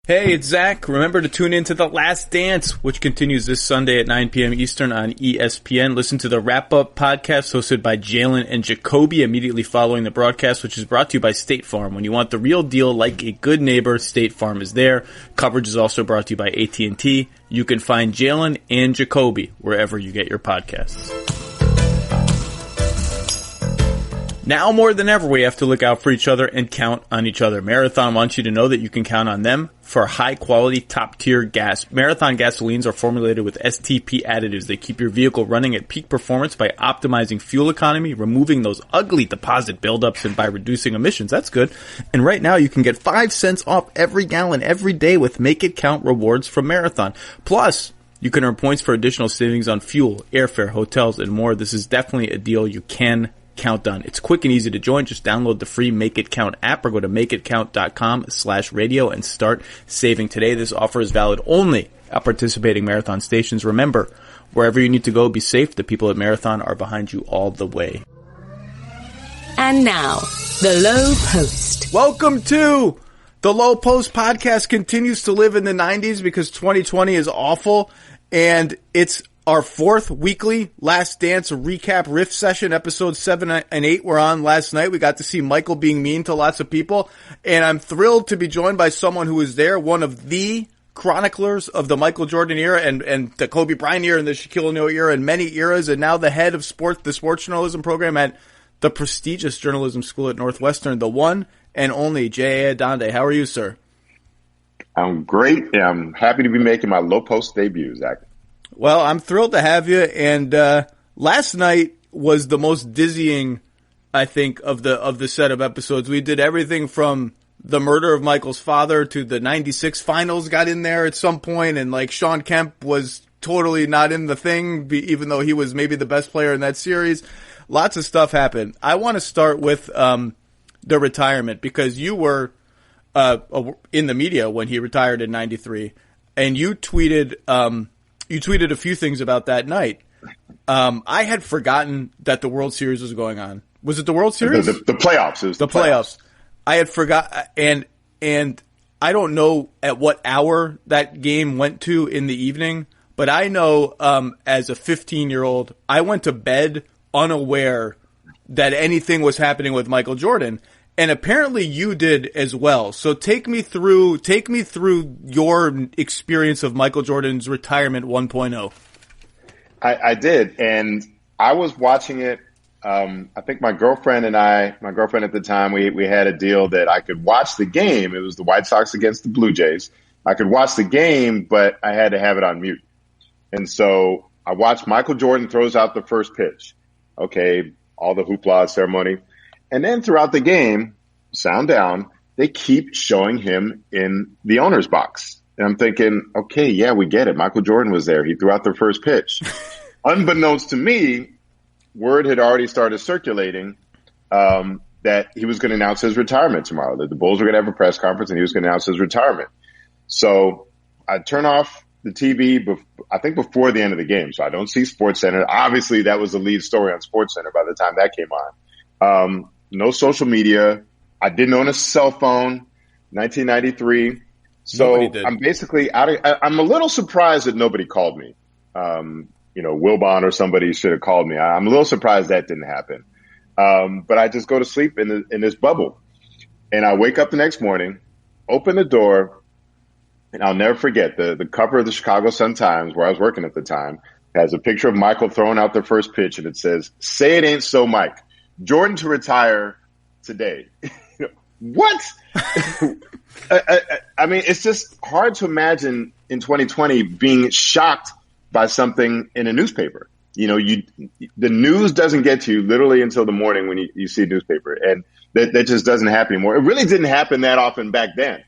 Hey, it's Zach. Remember to tune in to The Last Dance, which continues this Sunday at 9 p.m. Eastern on ESPN. Listen to the wrap-up podcast hosted by Jalen and Jacoby immediately following the broadcast, which is brought to you by State Farm. When you want the real deal like a good neighbor, State Farm is there. Coverage is also brought to you by AT&T. You can find Jalen and Jacoby wherever you get your podcasts. Now more than ever, we have to look out for each other and count on each other. Marathon wants you to know that you can count on them for high-quality, top-tier gas. Marathon gasolines are formulated with STP additives. They keep your vehicle running at peak performance by optimizing fuel economy, removing those ugly deposit buildups, and by reducing emissions. That's good. And right now, you can get 5 cents off every gallon every day with Make It Count rewards from Marathon. Plus, you can earn points for additional savings on fuel, airfare, hotels, and more. This is definitely a deal you can count on. It's quick and easy to join. Just download the free Make It Count app or go to makeitcount.com/radio and start saving today. This offer is valid only at participating Marathon stations. Remember, wherever you need to go, be safe. The people at Marathon are behind you all the way. And now, the Lowe Post. Welcome to the Lowe Post podcast. Continues to live in the 90s because 2020 is awful, and it's our fourth weekly Last Dance recap riff session. Episodes 7 and 8 were on last night. We got to see Michael being mean to lots of people, and I'm thrilled to be joined by someone who was there, one of the chroniclers of the Michael Jordan era and the Kobe Bryant era and the Shaquille O'Neal era and many eras, and now the head of the sports journalism program at the prestigious journalism school at Northwestern, the one and only J.A. Adande. How are you, sir? I'm great, and I'm happy to be making my Lowe Post debut, Zach. Well, I'm thrilled to have you, and last night was the most dizzying, I think, of the set of episodes. We did everything from the murder of Michael's father to the 96 finals got in there at some point, and like Sean Kemp was totally not in the thing, even though he was maybe the best player in that series. Lots of stuff happened. I want to start with the retirement, because you were in the media when he retired in 93, and you tweeted a few things about that night. I had forgotten that the World Series was going on. Was it the World Series? The playoffs. It was the playoffs. I had forgot, and I don't know at what hour that game went to in the evening, but I know as a 15-year-old, I went to bed unaware that anything was happening with Michael Jordan. And apparently you did as well. So take me through your experience of Michael Jordan's retirement 1.0. I did, and I was watching it. I think my girlfriend at the time, we had a deal that I could watch the game. It was the White Sox against the Blue Jays. I could watch the game, but I had to have it on mute. And so I watched Michael Jordan throws out the first pitch. Okay, all the hoopla ceremony. And then throughout the game, sound down, they keep showing him in the owner's box. And I'm thinking, okay, yeah, we get it. Michael Jordan was there. He threw out the first pitch. Unbeknownst to me, word had already started circulating that he was going to announce his retirement tomorrow, that the Bulls were going to have a press conference and he was going to announce his retirement. So I turn off the TV, I think before the end of the game. So I don't see SportsCenter. Obviously, that was the lead story on SportsCenter by the time that came on. No social media. I didn't own a cell phone, 1993. So I'm basically I'm a little surprised that nobody called me. Wilbon or somebody should have called me. I'm a little surprised that didn't happen. But I just go to sleep in this bubble. And I wake up the next morning, open the door, and I'll never forget the cover of the Chicago Sun-Times, where I was working at the time, has a picture of Michael throwing out the first pitch, and it says, "Say it ain't so, Mike. Jordan to retire today." What? I mean, it's just hard to imagine in 2020 being shocked by something in a newspaper. The news doesn't get to you literally until the morning when you see a newspaper, and that just doesn't happen anymore. It really didn't happen that often back then,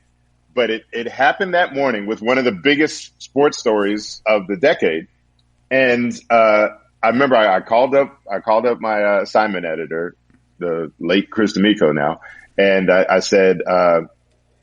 but it happened that morning with one of the biggest sports stories of the decade. And I remember I called up my assignment editor, the late Chris D'Amico now, and I said,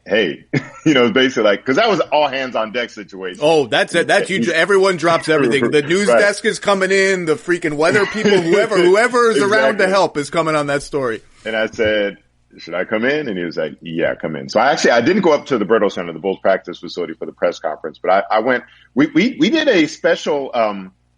hey, basically like, cause that was all hands on deck situation. Oh, that's it. That's huge. Everyone drops everything. The news desk is coming in, the freaking weather people, whoever is around to help is coming on that story. And I said, should I come in? And he was like, yeah, come in. So I didn't go up to the Berto Center, the Bulls practice facility for the press conference, but I went, we did a special,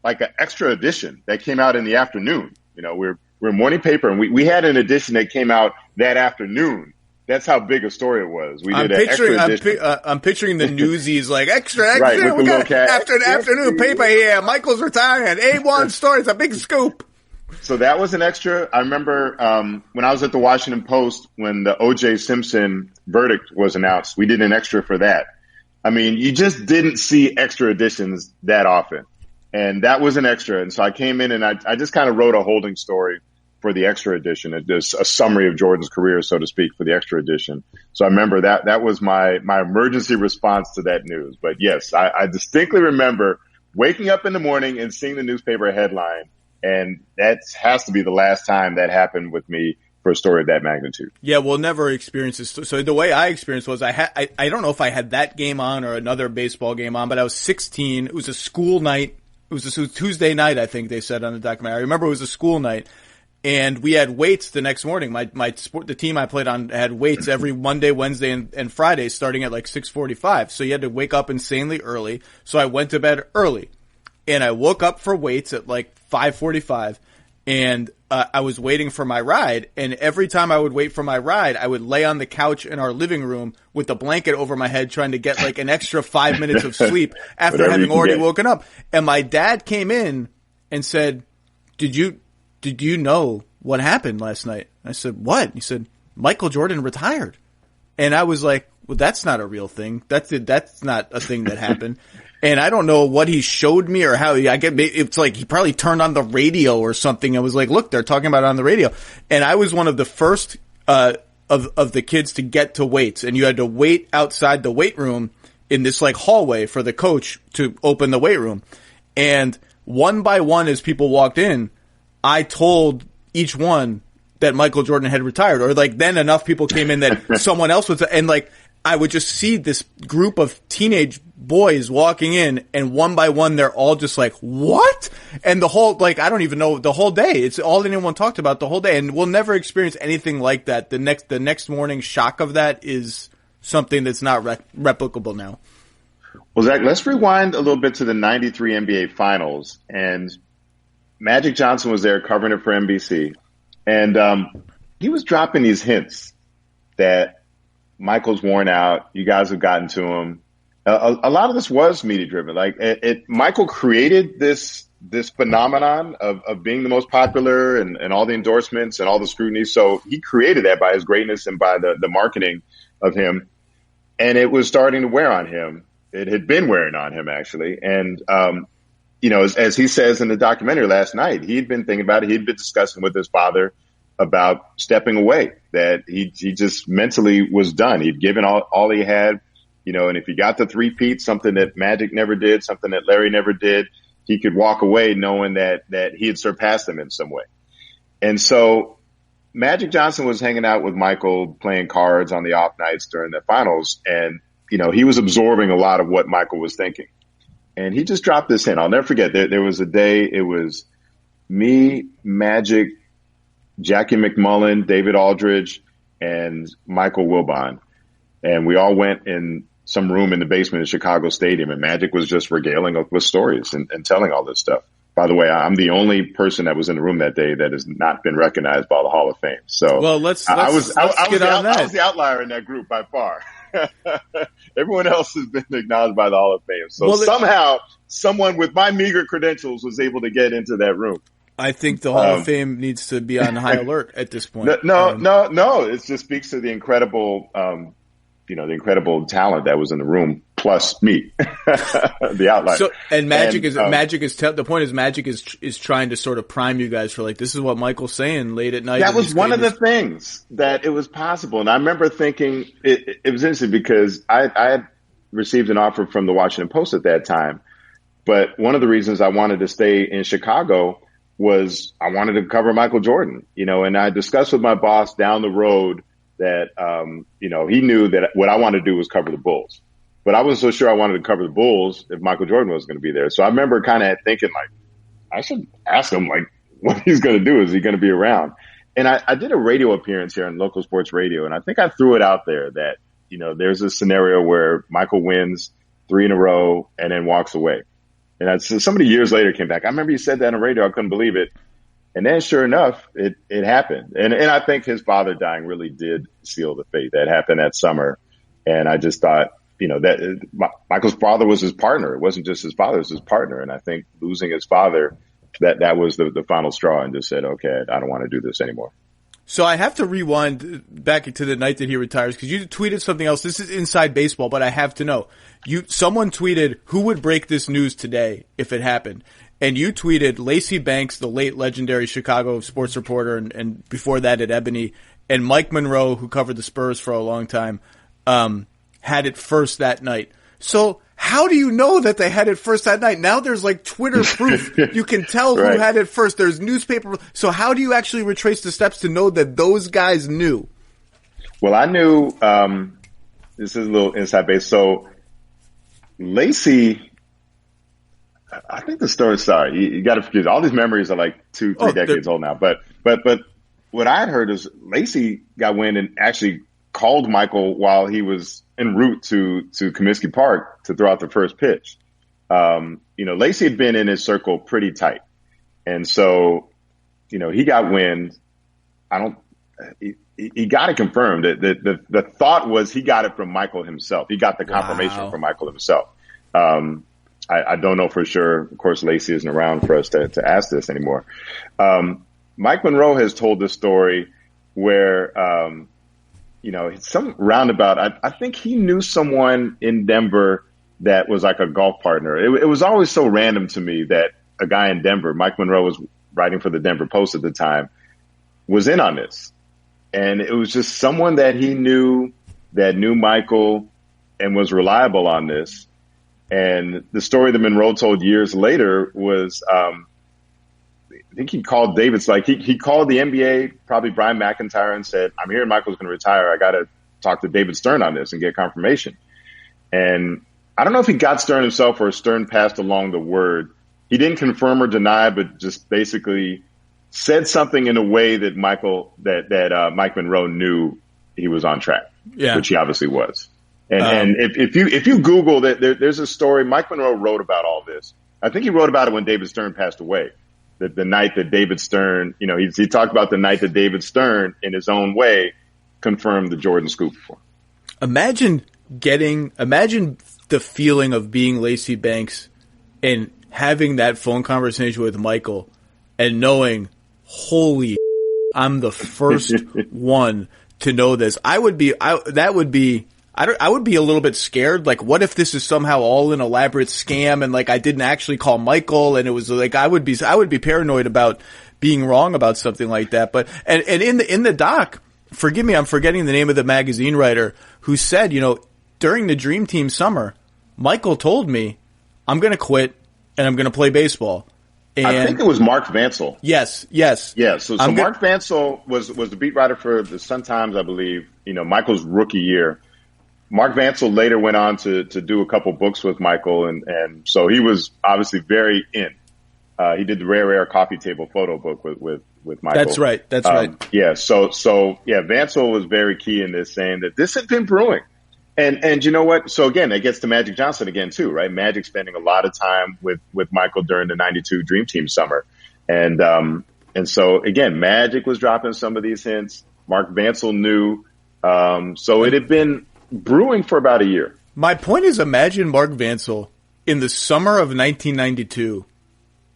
like an extra edition that came out in the afternoon. You know, we're a morning paper, and we had an edition that came out that afternoon. That's how big a story it was. We did an extra edition. I'm picturing the newsies like extra. Right, with we the got little cat. afternoon paper here. Michael's retiring. A1 story. It's a big scoop. So that was an extra. I remember when I was at the Washington Post when the O.J. Simpson verdict was announced, we did an extra for that. I mean, you just didn't see extra editions that often. And that was an extra. And so I came in and I just kind of wrote a holding story for the extra edition. Just a summary of Jordan's career, so to speak, for the extra edition. So I remember that was my emergency response to that news. But yes, I distinctly remember waking up in the morning and seeing the newspaper headline. And that has to be the last time that happened with me for a story of that magnitude. Yeah, we'll never experience this. So the way I experienced was I don't know if I had that game on or another baseball game on, but I was 16. It was a school night. It was a Tuesday night, I think they said on the documentary. I remember it was a school night. And we had weights the next morning. The team I played on had weights every Monday, Wednesday, and Friday starting at like 6:45. So you had to wake up insanely early. So I went to bed early. And I woke up for weights at like 5:45, and I was waiting for my ride. And every time I would wait for my ride, I would lay on the couch in our living room with the blanket over my head, trying to get like an extra 5 minutes of sleep after having already woken up. And my dad came in and said, Did you know what happened last night? I said, what? He said, Michael Jordan retired. And I was like, well, that's not a real thing. That's not a thing that happened. And I don't know what he showed me or how it's like he probably turned on the radio or something. I was like, look, they're talking about it on the radio. And I was one of the first, of the kids to get to weights, and you had to wait outside the weight room in this like hallway for the coach to open the weight room. And one by one, as people walked in, I told each one that Michael Jordan had retired, or like then enough people came in that someone else was, and like I would just see this group of teenage boys walking in, and one by one they're all just like, what? And the whole, like, I don't even know, the whole day, it's all anyone talked about the whole day, and we'll never experience anything like that. The next morning shock of that is something that's not replicable now. Well, Zach, let's rewind a little bit to the 93 NBA Finals, and Magic Johnson was there covering it for NBC, and he was dropping these hints that Michael's worn out. You guys have gotten to him. A lot of this was media driven. Like Michael created this phenomenon of being the most popular and all the endorsements and all the scrutiny. So he created that by his greatness and by the marketing of him, and it was starting to wear on him. It had been wearing on him actually, and you know, as he says in the documentary last night, he'd been thinking about it. He'd been discussing with his father about stepping away, that he just mentally was done. He'd given all he had, you know, and if he got the three-peat, something that Magic never did, something that Larry never did, he could walk away knowing that he had surpassed him in some way. And so Magic Johnson was hanging out with Michael, playing cards on the off nights during the finals. And, you know, he was absorbing a lot of what Michael was thinking. And he just dropped this hint. I'll never forget. There was a day, it was me, Magic, Jackie McMullen, David Aldridge, and Michael Wilbon. And we all went in some room in the basement of Chicago Stadium, and Magic was just regaling us with stories and telling all this stuff. By the way, I'm the only person that was in the room that day that has not been recognized by the Hall of Fame. So, well, I was the outlier in that group by far. Everyone else has been acknowledged by the Hall of Fame. So somehow someone with my meager credentials was able to get into that room. I think the Hall of Fame needs to be on high alert at this point. No. It just speaks to the incredible, the incredible talent that was in the room, plus me, the outlier. So, and Magic is the point is Magic is trying to sort of prime you guys for like, this is what Michael's saying late at night. That was one of the things that it was possible. And I remember thinking it was interesting because I had received an offer from the Washington Post at that time. But one of the reasons I wanted to stay in Chicago was I wanted to cover Michael Jordan, you know, and I discussed with my boss down the road that, he knew that what I wanted to do was cover the Bulls, but I wasn't so sure I wanted to cover the Bulls if Michael Jordan was going to be there. So I remember kind of thinking like, I should ask him like what he's going to do. Is he going to be around? And I did a radio appearance here on local sports radio, and I think I threw it out there that, there's a scenario where Michael wins 3 in a row and then walks away. And somebody years later came back. I remember you said that on radio. I couldn't believe it. And then sure enough, it happened. And I think his father dying really did seal the fate. That happened that summer. And I just thought, that Michael's father was his partner. It wasn't just his father, it was his partner. And I think losing his father, that was the final straw, and just said, okay, I don't want to do this anymore. So I have to rewind back to the night that he retires, because you tweeted something else. This is inside baseball, but I have to know. Someone tweeted, who would break this news today if it happened? And you tweeted Lacey Banks, the late legendary Chicago sports reporter, and before that at Ebony, and Mike Monroe, who covered the Spurs for a long time, had it first that night. So how do you know that they had it first that night? Now there's like Twitter proof. You can tell who had it first. There's newspaper. So how do you actually retrace the steps to know that those guys knew? Well, I knew, this is a little inside base. So Lacey, I think the story, sorry, you got to forget, all these memories are like 2-3 decades old now. But what I had heard is Lacey got wind and actually called Michael while he was en route to Comiskey Park to throw out the first pitch. Lacey had been in his circle pretty tight. And so, he got wind. He got it confirmed. The thought was he got it from Michael himself. He got the confirmation from Michael himself. I don't know for sure. Of course, Lacey isn't around for us to ask this anymore. Mike Monroe has told this story where, some roundabout. I think he knew someone in Denver that was like a golf partner. It was always so random to me that a guy in Denver, Mike Monroe was writing for the Denver Post at the time, was in on this. And it was just someone that he knew that knew Michael and was reliable on this. And the story that Monroe told years later was, I think he called David's, he called the NBA, probably Brian McIntyre, and said, I'm hearing Michael's going to retire. I got to talk to David Stern on this and get confirmation. And I don't know if he got Stern himself or Stern passed along the word. He didn't confirm or deny, but just basically said something in a way that Mike Monroe knew he was on track, which he obviously was. And if you Google that, there's a story. Mike Monroe wrote about all this. I think he wrote about it when David Stern passed away. The night that David Stern, he talked about the night that David Stern, in his own way, confirmed the Jordan scoop for him. Imagine the feeling of being Lacey Banks and having that phone conversation with Michael and knowing, holy, I'm the first one to know this. I would be a little bit scared. Like, what if this is somehow all an elaborate scam and I didn't actually call Michael, and it was I would be paranoid about being wrong about something like that. But, and in the doc, forgive me, I'm forgetting the name of the magazine writer who said, during the Dream Team summer, Michael told me, I'm going to quit and I'm going to play baseball. And I think it was Mark Vansel. Yes. Yeah. So Mark Vansel was the beat writer for the Sun-Times, I believe, Michael's rookie year. Mark Vansel later went on to do a couple books with Michael, and so he was obviously very in. He did the Rare coffee table photo book with Michael. That's right. Yeah. So Vansel was very key in this, saying that this had been brewing. And you know what? So again, that gets to Magic Johnson again too, right? Magic spending a lot of time with Michael during the '92 Dream Team summer. And so again, Magic was dropping some of these hints. Mark Vansel knew. So it had been brewing for about a year. My point is, imagine Mark Vansel in the summer of 1992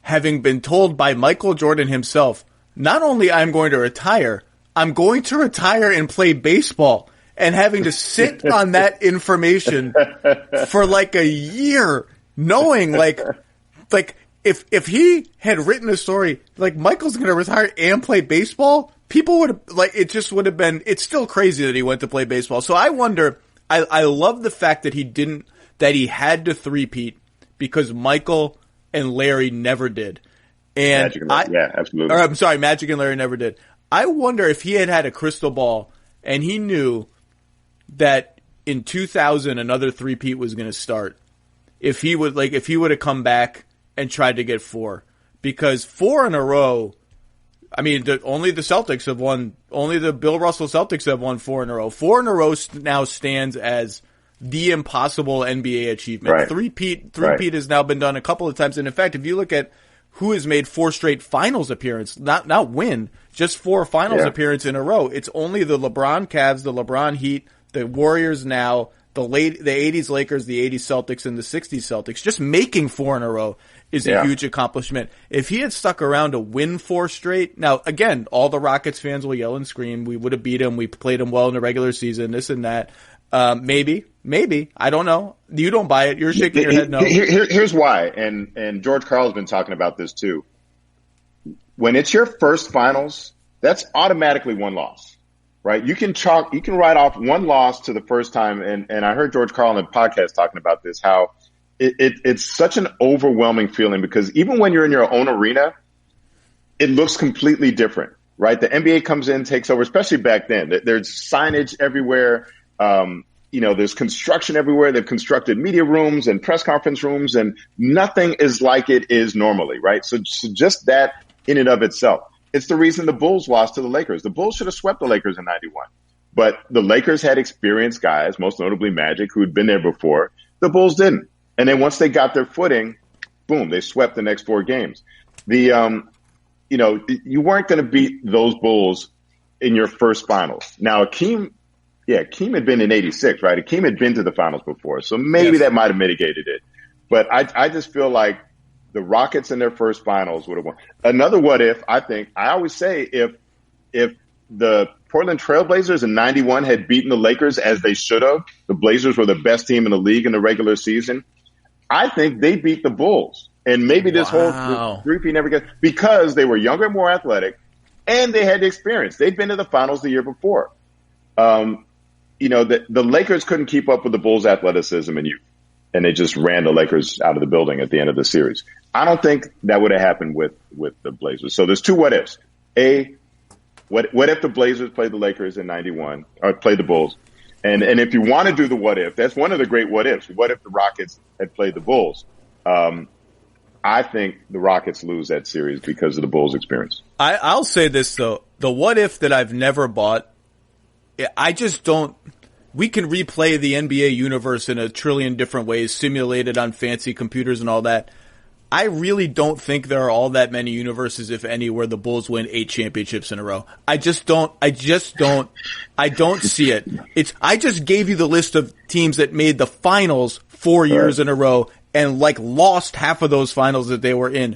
having been told by Michael Jordan himself, not only I'm going to retire, I'm going to retire and play baseball, and having to sit on that information for a year, knowing if he had written a story Michael's going to retire and play baseball, people would have it just would have been. It's still crazy that he went to play baseball. So I wonder. I love the fact that he had to three-peat because Michael and Larry never did. And absolutely. I'm sorry, Magic and Larry never did. I wonder if he had a crystal ball and he knew that in 2000 another three-peat was going to start. If he would have come back and tried to get 4, because 4 in a row, I mean, only the Celtics have won. Only the Bill Russell Celtics have won 4 in a row. 4 in a row now stands as the impossible NBA achievement. Right. Three-peat has now been done a couple of times. And in fact, if you look at who has made 4 straight finals appearance, not win, just 4 finals appearance in a row, it's only the LeBron Cavs, the LeBron Heat, the Warriors now, the 80s Lakers, the 80s Celtics, and the 60s Celtics. Just making 4 in a row is a huge accomplishment. If he had stuck around to win 4 straight, now again, all the Rockets fans will yell and scream, we would have beat him, we played him well in the regular season, this and that. Maybe, I don't know. You don't buy it. You're shaking your head no. Here's why, and George Karl's been talking about this too. When it's your first finals, that's automatically 1 loss, right? You can write off 1 loss to the first time, and I heard George Karl in a podcast talking about this, how it's such an overwhelming feeling, because even when you're in your own arena, it looks completely different, right? The NBA comes in, takes over, especially back then. There's signage everywhere. There's construction everywhere. They've constructed media rooms and press conference rooms, and nothing is like it is normally, right? So just that in and of itself. It's the reason the Bulls lost to the Lakers. The Bulls should have swept the Lakers in 91. But the Lakers had experienced guys, most notably Magic, who had been there before. The Bulls didn't. And then once they got their footing, boom, they swept the next 4 games. You weren't going to beat those Bulls in your first finals. Now, Akeem had been in 86, right? Akeem had been to the finals before. So maybe that might have mitigated it. But I just feel like the Rockets in their first finals would have won. Another what if, I always say if the Portland Trailblazers in 91 had beaten the Lakers as they should have, the Blazers were the best team in the league in the regular season, I think they beat the Bulls. And maybe this whole three-peat never gets, because they were younger and more athletic, and they had the experience. They'd been to the finals the year before. The Lakers couldn't keep up with the Bulls' athleticism and youth, and they just ran the Lakers out of the building at the end of the series. I don't think that would have happened with the Blazers. So there's 2 what ifs. What if the Blazers played the Lakers in 91, or played the Bulls? And if you want to do the what if, that's one of the great what ifs. What if the Rockets had played the Bulls? I think the Rockets lose that series because of the Bulls' experience. I'll say this, though. The what if that I've never bought, I just don't. We can replay the NBA universe in a trillion different ways, simulated on fancy computers and all that. I really don't think there are all that many universes, if any, where the Bulls win 8 championships in a row. I don't see it. I just gave you the list of teams that made the finals 4 years in a row and lost half of those finals that they were in.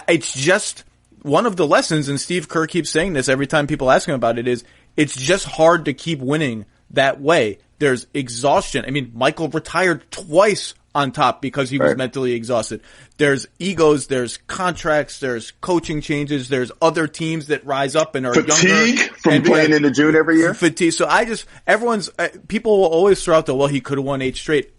It's just one of the lessons, and Steve Kerr keeps saying this every time people ask him about it, is it's just hard to keep winning that way. There's exhaustion. I mean, Michael retired twice on top because he was mentally exhausted. There's egos, there's contracts, there's coaching changes, there's other teams that rise up and are fatigue younger. From playing into June every year? Fatigue. So people will always throw out he could have won 8 straight.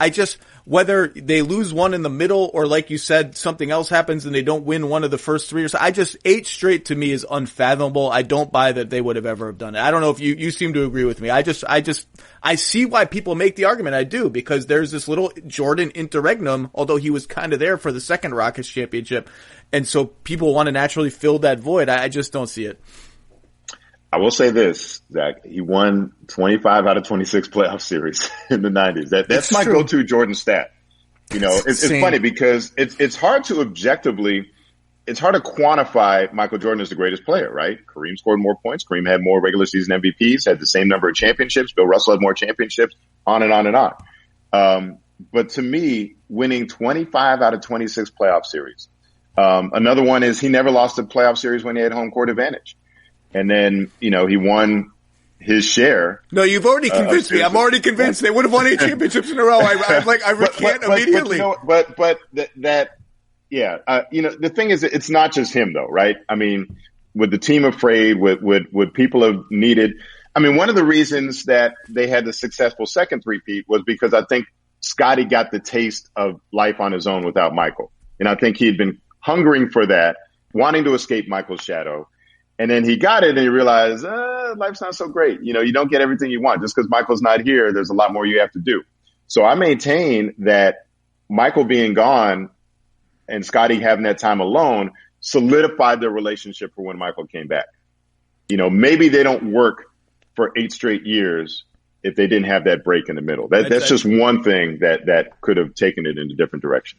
Whether they lose one in the middle or, like you said, something else happens and they don't win one of the first 3 or so, 8 straight to me is unfathomable. I don't buy that they would have ever have done it. I don't know if you seem to agree with me. I see why people make the argument. I do, because there's this little Jordan interregnum, although he was kind of there for the second Rockets championship. And so people want to naturally fill that void. I just don't see it. I will say this, Zach. He won 25 out of 26 playoff series in the 90s. That's my go-to Jordan stat. It's funny because it's hard to quantify Michael Jordan as the greatest player, right? Kareem scored more points. Kareem had more regular season MVPs, had the same number of championships. Bill Russell had more championships, on and on and on. But to me, winning 25 out of 26 playoff series. Another one is he never lost a playoff series when he had home court advantage. And then, he won his share. No, you've already convinced me. I'm already convinced they would have won 8 championships in a row. I recant immediately. The thing is, it's not just him though, right? I mean, with the team afraid, would people have needed, one of the reasons that they had the successful second three-peat was because I think Scottie got the taste of life on his own without Michael. And I think he had been hungering for that, wanting to escape Michael's shadow. And then he got it and he realized, life's not so great. You don't get everything you want. Just because Michael's not here, there's a lot more you have to do. So I maintain that Michael being gone and Scottie having that time alone solidified their relationship for when Michael came back. maybe they don't work for 8 straight years if they didn't have that break in the middle. That's just one thing that could have taken it in a different direction.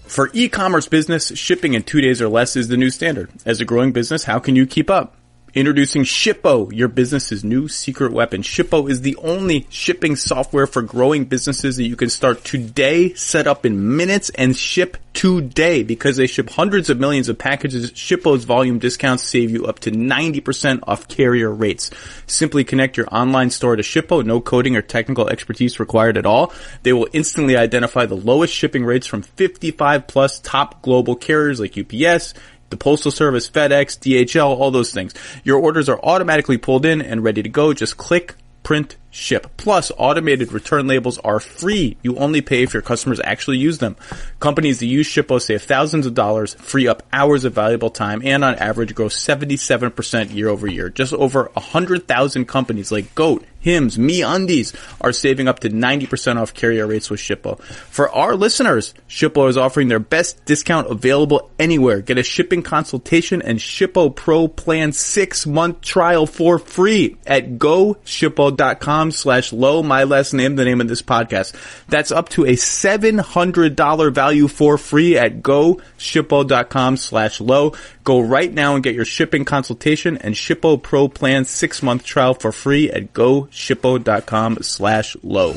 For e-commerce business, shipping in 2 days or less is the new standard. As a growing business, how can you keep up? Introducing Shippo, your business's new secret weapon. Shippo is the only shipping software for growing businesses that you can start today, set up in minutes, and ship today. Because they ship hundreds of millions of packages, Shippo's volume discounts save you up to 90% off carrier rates. Simply connect your online store to Shippo, no coding or technical expertise required at all. They will instantly identify the lowest shipping rates from 55 plus top global carriers like UPS, the Postal Service, FedEx, DHL, all those things. Your orders are automatically pulled in and ready to go. Just click, print, ship. Plus, automated return labels are free. You only pay if your customers actually use them. Companies that use Shippo save thousands of dollars, free up hours of valuable time, and on average grow 77% year over year. Just over 100,000 companies like Goat, Hims, MeUndies are saving up to 90% off carrier rates with Shippo. For our listeners, Shippo is offering their best discount available anywhere. Get a shipping consultation and Shippo Pro Plan 6-month trial for free at goshippo.com/low, my last name, the name of this podcast. That's up to a $700 value for free at goshippo.com/low. Go right now and get your shipping consultation and Shippo Pro Plan 6-month trial for free at goshippo.com/low.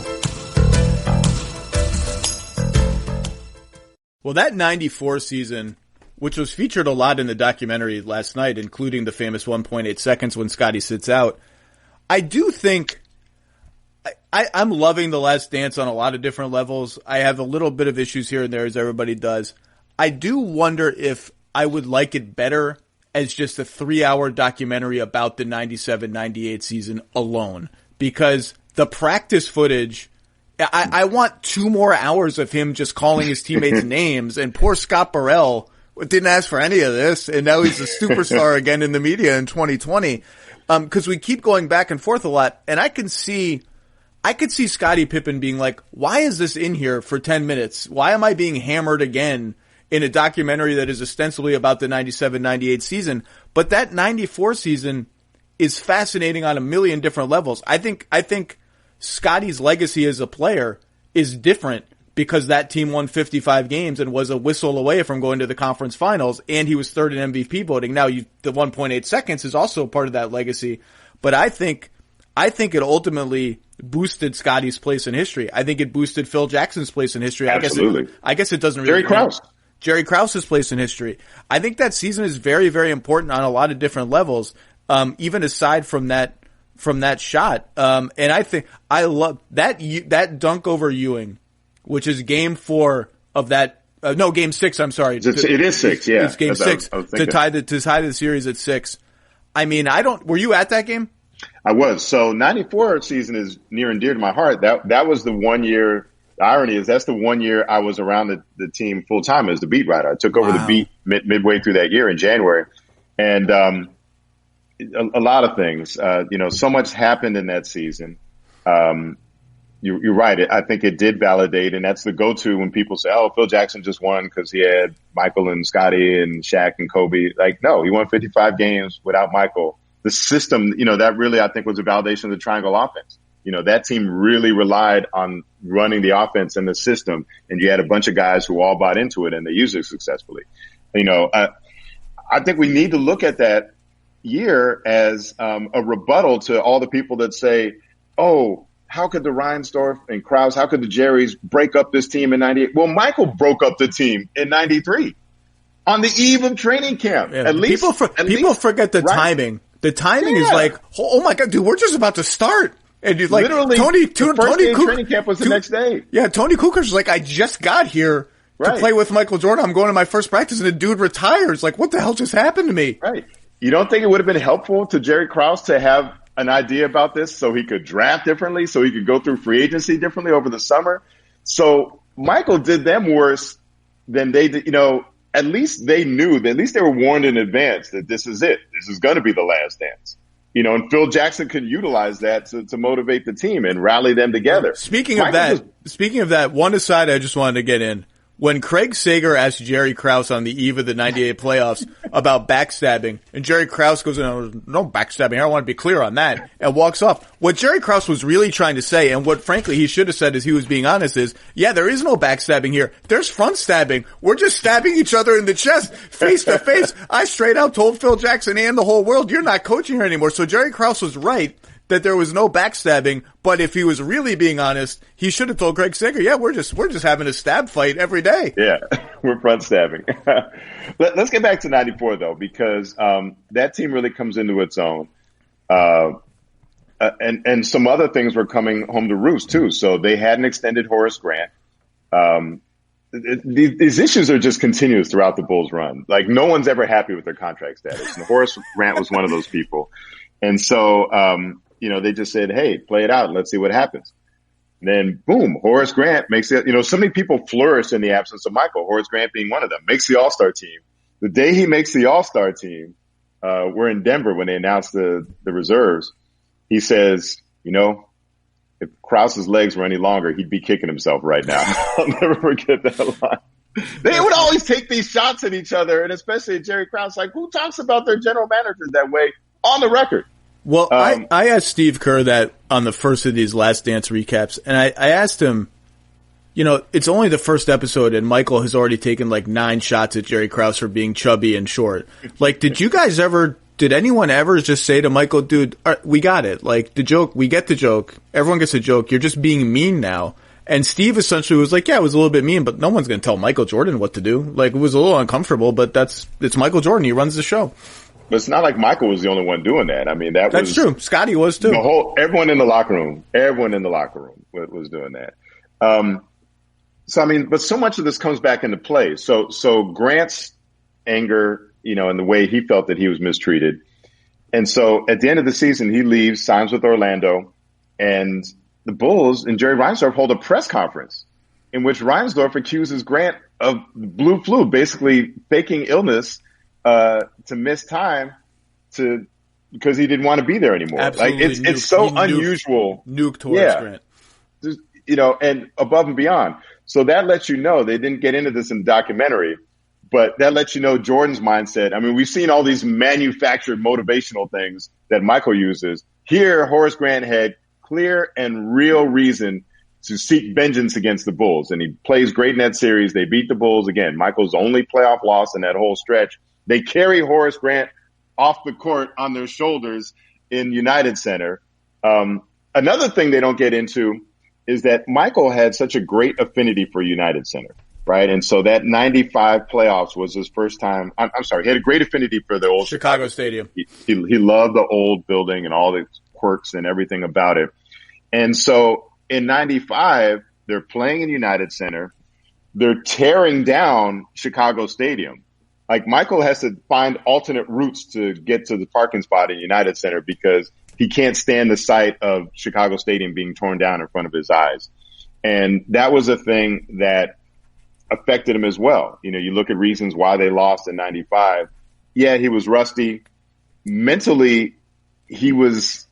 Well, that 94 season, which was featured a lot in the documentary last night, including the famous 1.8 seconds when Scotty sits out, I do think I'm loving The Last Dance on a lot of different levels. I have a little bit of issues here and there, as everybody does. I do wonder if I would like it better as just a 3-hour documentary about the 97-98 season alone. Because the practice footage, I want 2 more hours of him just calling his teammates names. And poor Scott Burrell didn't ask for any of this. And now he's a superstar again in the media in 2020. Cause we keep going back and forth a lot. And I could see Scottie Pippen being like, why is this in here for 10 minutes? Why am I being hammered again in a documentary that is ostensibly about the 97-98 season? But that 94 season is fascinating on a million different levels. I think Scotty's legacy as a player is different because that team won 55 games and was a whistle away from going to the conference finals, and he was third in MVP voting. Now, the 1.8 seconds is also part of that legacy, but I think it ultimately boosted Scotty's place in history. I think it boosted Phil Jackson's place in history. Absolutely. I guess it doesn't really. Jerry Krause's place in history. I think that season is very, very important on a lot of different levels. Even aside from that shot. And I think I love that dunk over Ewing, which is game 4 of that. Game 6. I'm sorry. It is 6. Yeah. It's game 6 to tie the series at 6. I mean, were you at that game? I was. So 94 season is near and dear to my heart. That was the one year. The irony is that's the one year I was around the team full time as the beat writer. I took over the beat midway through that year in January. And, a lot of things, so much happened in that season. You're right. I think it did validate, and that's the go-to when people say, "Oh, Phil Jackson just won because he had Michael and Scotty and Shaq and Kobe." Like, no, he won 55 games without Michael. The system, that really I think was a validation of the triangle offense. That team really relied on running the offense and the system, and you had a bunch of guys who all bought into it and they used it successfully. I think we need to look at that year as a rebuttal to all the people that say, "Oh, how could the Reinsdorf and Krause, how could the Jerrys break up this team in 98? Well, Michael broke up the team in 93 on the eve of training camp. Yeah, people forget the timing. The timing is like, oh my God, dude, we're just about to start. And you're like, literally, Tony training camp was the next day. Yeah, Tony Kukoc was like, I just got here to play with Michael Jordan. I'm going to my first practice, and the dude retires. Like, what the hell just happened to me? Right. You don't think it would have been helpful to Jerry Krause to have an idea about this so he could draft differently, so he could go through free agency differently over the summer? So Michael did them worse than they did. At least they knew, at least they were warned in advance that this is it. This is going to be the last dance. And Phil Jackson could utilize that to motivate the team and rally them together. Speaking of that, one aside I just wanted to get in. when Craig Sager asked Jerry Krause on the eve of the 98 playoffs about backstabbing, and Jerry Krause goes, no backstabbing, I want to be clear on that, and walks off. What Jerry Krause was really trying to say, and what frankly he should have said as he was being honest is, yeah, there is no backstabbing here. There's front stabbing. We're just stabbing each other in the chest, face to face. I straight out told Phil Jackson and the whole world, you're not coaching here anymore. So Jerry Krause was right that there was no backstabbing, but if he was really being honest, he should have told Craig Sager, yeah, we're just having a stab fight every day. Yeah, we're front stabbing. Let's get back to 94 though, because that team really comes into its own. And some other things were coming home to roost too. So they had an extended Horace Grant. These issues are just continuous throughout the Bulls run. Like no one's ever happy with their contract status. And Horace Grant was one of those people. And so, they just said, hey, play it out. Let's see what happens. And then boom, Horace Grant makes it, so many people flourish in the absence of Michael, Horace Grant being one of them, makes the All-Star team. The day he makes the All-Star team, we're in Denver when they announced the reserves. He says, if Krause's legs were any longer, he'd be kicking himself right now. I'll never forget that line. They would always take these shots at each other, and especially at Jerry Krause. Like, who talks about their general managers that way on the record? Well, I asked Steve Kerr that on the first of these Last Dance recaps, and I asked him, it's only the first episode, and Michael has already taken like 9 shots at Jerry Krause for being chubby and short. Like, did anyone ever just say to Michael, dude, we got it. Like, the joke, we get the joke. Everyone gets a joke. You're just being mean now. And Steve essentially was like, yeah, it was a little bit mean, but no one's going to tell Michael Jordan what to do. Like, it was a little uncomfortable, but it's Michael Jordan. He runs the show. But it's not like Michael was the only one doing that. I mean, that's true. Scotty was too. Everyone in the locker room was doing that. But so much of this comes back into play. So Grant's anger, and the way he felt that he was mistreated. And so at the end of the season, he leaves, signs with Orlando, and the Bulls and Jerry Reinsdorf hold a press conference in which Reinsdorf accuses Grant of blue flu, basically faking illness to miss time because he didn't want to be there anymore. Absolutely. Like it's so unusual. Nuked Horace Grant. And above and beyond. So that lets you know, they didn't get into this in the documentary, but that lets you know Jordan's mindset. I mean, we've seen all these manufactured motivational things that Michael uses. Here, Horace Grant had clear and real reason to seek vengeance against the Bulls. And he plays great in that series. They beat the Bulls again. Michael's only playoff loss in that whole stretch. They carry Horace Grant off the court on their shoulders in United Center. Another thing they don't get into is that Michael had such a great affinity for United Center, right? And so that 95 playoffs was his first time. I'm sorry, he had a great affinity for the old Chicago Stadium. He loved the old building and all the quirks and everything about it. And so in 95, they're playing in United Center. They're tearing down Chicago Stadium. Like Michael has to find alternate routes to get to the parking spot in United Center because he can't stand the sight of Chicago Stadium being torn down in front of his eyes. And that was a thing that affected him as well. You look at reasons why they lost in 95. Yeah, he was rusty. Mentally, he was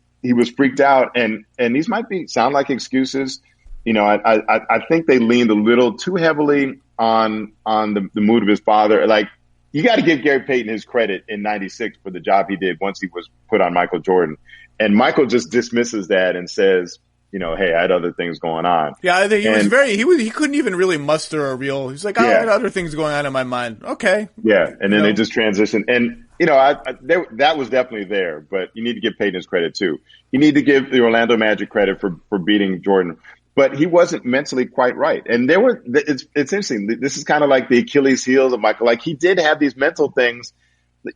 freaked out. And these might sound like excuses. I think they leaned a little too heavily on the mood of his father. Like, you got to give Gary Payton his credit in 96 for the job he did once he was put on Michael Jordan. And Michael just dismisses that and says, hey, I had other things going on. Yeah, I think he couldn't even really muster a real, he's like, I had other things going on in my mind. Okay. Yeah. And then they just transitioned. And, that was definitely there, but you need to give Payton his credit too. You need to give the Orlando Magic credit for beating Jordan. But he wasn't mentally quite right. And it's interesting. This is kind of like the Achilles heels of Michael. Like, he did have these mental things.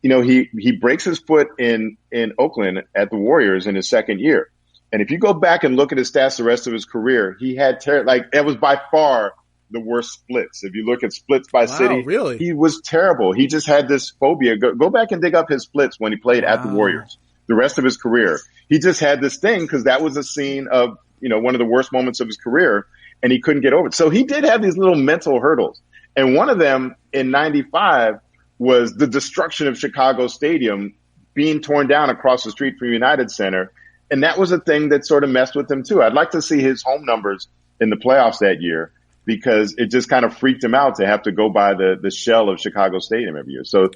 He breaks his foot in Oakland at the Warriors in his second year. And if you go back and look at his stats the rest of his career, he had it was by far the worst splits. If you look at splits by city, really? He was terrible. He just had this phobia. Go back and dig up his splits when he played at the Warriors. The rest of his career, he just had this thing because that was a scene of one of the worst moments of his career, and he couldn't get over it. So he did have these little mental hurdles. And one of them in 95 was the destruction of Chicago Stadium being torn down across the street from United Center. And that was a thing that sort of messed with him too. I'd like to see his home numbers in the playoffs that year, because it just kind of freaked him out to have to go by the shell of Chicago Stadium every year. So,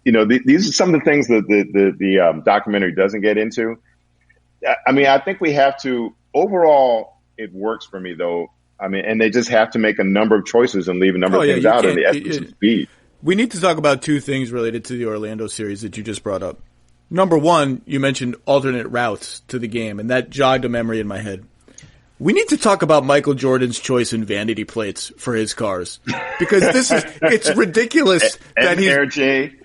these are some of the things that the documentary doesn't get into. I mean, I think we have to, overall, it works for me though. I mean, and they just have to make a number of choices and leave a number of things out in the essence of speed. We need to talk about two things related to the Orlando series that you just brought up. Number one, you mentioned alternate routes to the game, and that jogged a memory in my head. We need to talk about Michael Jordan's choice in vanity plates for his cars. Because it's ridiculous that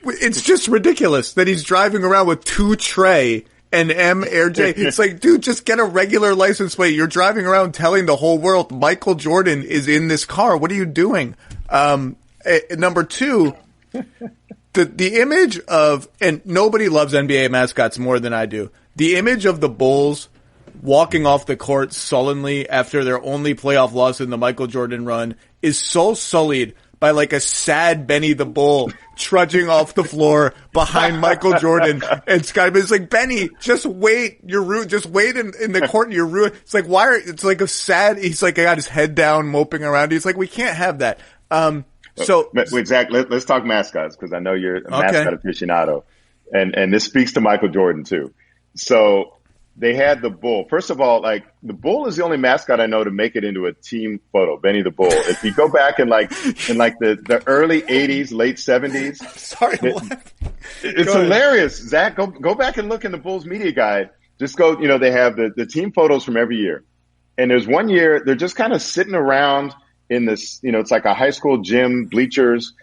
it's just ridiculous that he's driving around with 2 Trey and M Air J. It's like, dude, just get a regular license plate. You're driving around telling the whole world Michael Jordan is in this car. What are you doing? Number two, the image of, and nobody loves NBA mascots more than I do, the image of the Bulls walking off the court sullenly after their only playoff loss in the Michael Jordan run is so sullied by like a sad Benny the Bull trudging off the floor behind Michael Jordan and Scottie. It's like, Benny, just wait. You're rude. Just wait in the court and you're ruined. It's like, it's like a sad, he's like, got his head down moping around. He's like, we can't have that. Wait, Zach, let's talk mascots because I know you're a mascot aficionado, and this speaks to Michael Jordan too. So they had the Bull. First of all, like the Bull is the only mascot I know to make it into a team photo. Benny the Bull. If you go back in the early '80s, late '70s, sorry, what? It's hilarious. Zach, go back and look in the Bulls media guide. Just go. They have the team photos from every year, and there's one year they're just kind of sitting around in this, it's like a high school gym, bleachers,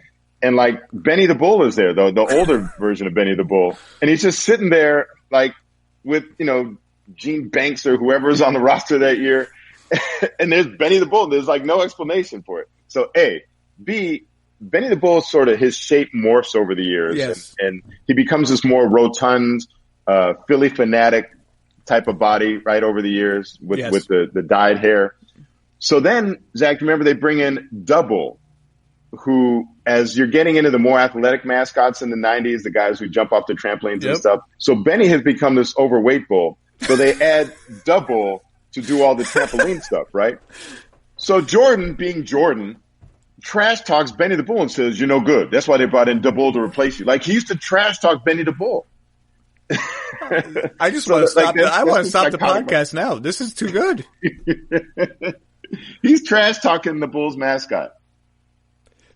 and like Benny the Bull is there, the older version of Benny the Bull. And he's just sitting there like with, Gene Banks or whoever's on the roster that year. And there's Benny the Bull. There's like no explanation for it. So A. B, Benny the Bull sort of his shape morphs over the years. Yes. And he becomes this more rotund, Philly fanatic type of body right over the years with the dyed hair. So then, Zach, remember they bring in Double, who, as you're getting into the more athletic mascots in the 90s, the guys who jump off the trampolines and stuff. So Benny has become this overweight bull. So they add Double to do all the trampoline stuff, right? So Jordan, being Jordan, trash talks Benny the Bull and says, "You're no good. That's why they brought in Double to replace you." Like he used to trash talk Benny the Bull. I just want to stop. I want to stop the podcast now. This is too good. He's trash talking the Bulls mascot.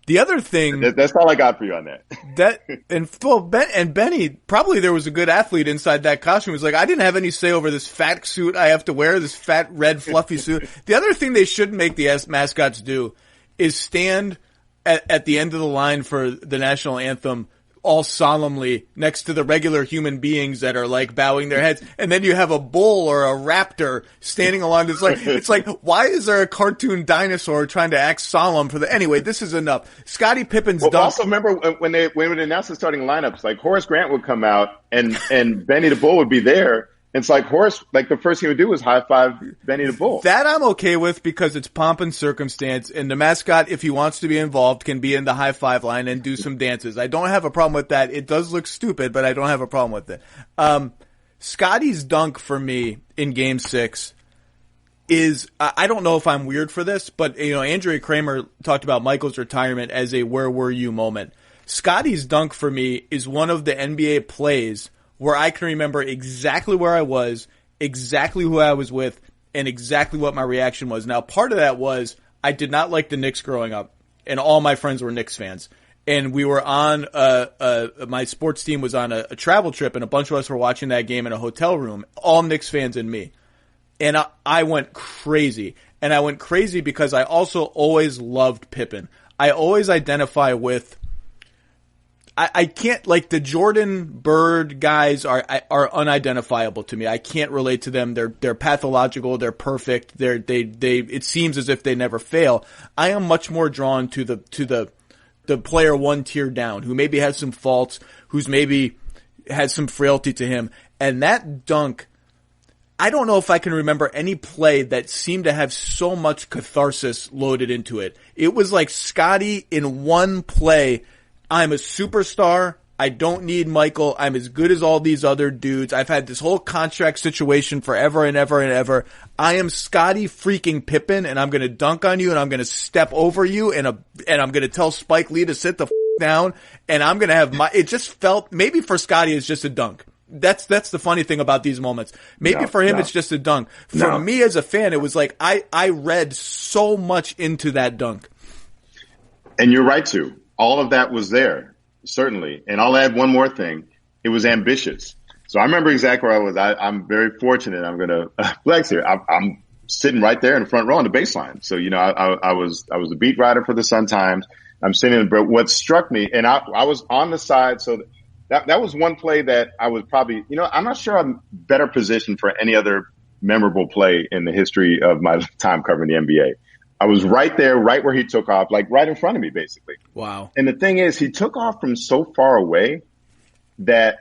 The other thing, that's all I got for you on that. And Benny, probably there was a good athlete inside that costume. He was like, I didn't have any say over this fat suit I have to wear, this fat red fluffy suit. The other thing they should make the mascots do is stand at the end of the line for the national anthem all solemnly next to the regular human beings that are like bowing their heads. And then you have a bull or a raptor standing along. It's like, why is there a cartoon dinosaur trying to act solemn for anyway, this is enough. Scottie Pippen's dunk. Also remember when they announced the starting lineups, like Horace Grant would come out and Benny the Bull would be there. It's like Horace, like the first thing he would do was high five Benny the Bull. That I'm okay with because it's pomp and circumstance, and the mascot, if he wants to be involved, can be in the high five line and do some dances. I don't have a problem with that. It does look stupid, but I don't have a problem with it. Scottie's dunk for me in Game 6 is, I don't know if I'm weird for this, but Andrea Kramer talked about Michael's retirement as a where were you moment. Scottie's dunk for me is one of the NBA plays where I can remember exactly where I was, exactly who I was with, and exactly what my reaction was. Now, part of that was I did not like the Knicks growing up, and all my friends were Knicks fans. And we were on my sports team was on a travel trip, and a bunch of us were watching that game in a hotel room, all Knicks fans and me. And I went crazy. And I went crazy because I also always loved Pippen. I always identify with I can't, like, the Jordan Bird guys are unidentifiable to me. I can't relate to them. They're pathological. They're perfect. It seems as if they never fail. I am much more drawn to the player one tier down who maybe has some faults, who's maybe has some frailty to him. And that dunk, I don't know if I can remember any play that seemed to have so much catharsis loaded into it. It was like Scottie in one play, I'm a superstar, I don't need Michael. I'm as good as all these other dudes. I've had this whole contract situation forever and ever and ever. I am Scottie freaking Pippen, and I'm going to dunk on you, and I'm going to step over you, and I'm going to tell Spike Lee to sit the down, and I'm going to have it just felt, maybe for Scottie it's just a dunk. That's the funny thing about these moments. Maybe for him it's just a dunk. For me as a fan, it was like I read so much into that dunk. And you're right to. All of that was there. Certainly. And I'll add one more thing. It was ambitious. So I remember exactly where I was. I'm very fortunate. I'm going to flex here. I'm sitting right there in the front row on the baseline. So, I was the beat writer for the Sun-Times. I'm sitting, but what struck me, and I was on the side. So that was one play that I was probably, I'm not sure I'm better positioned for any other memorable play in the history of my time covering the NBA. I was right there, right where he took off, like right in front of me, basically. Wow. And the thing is, he took off from so far away that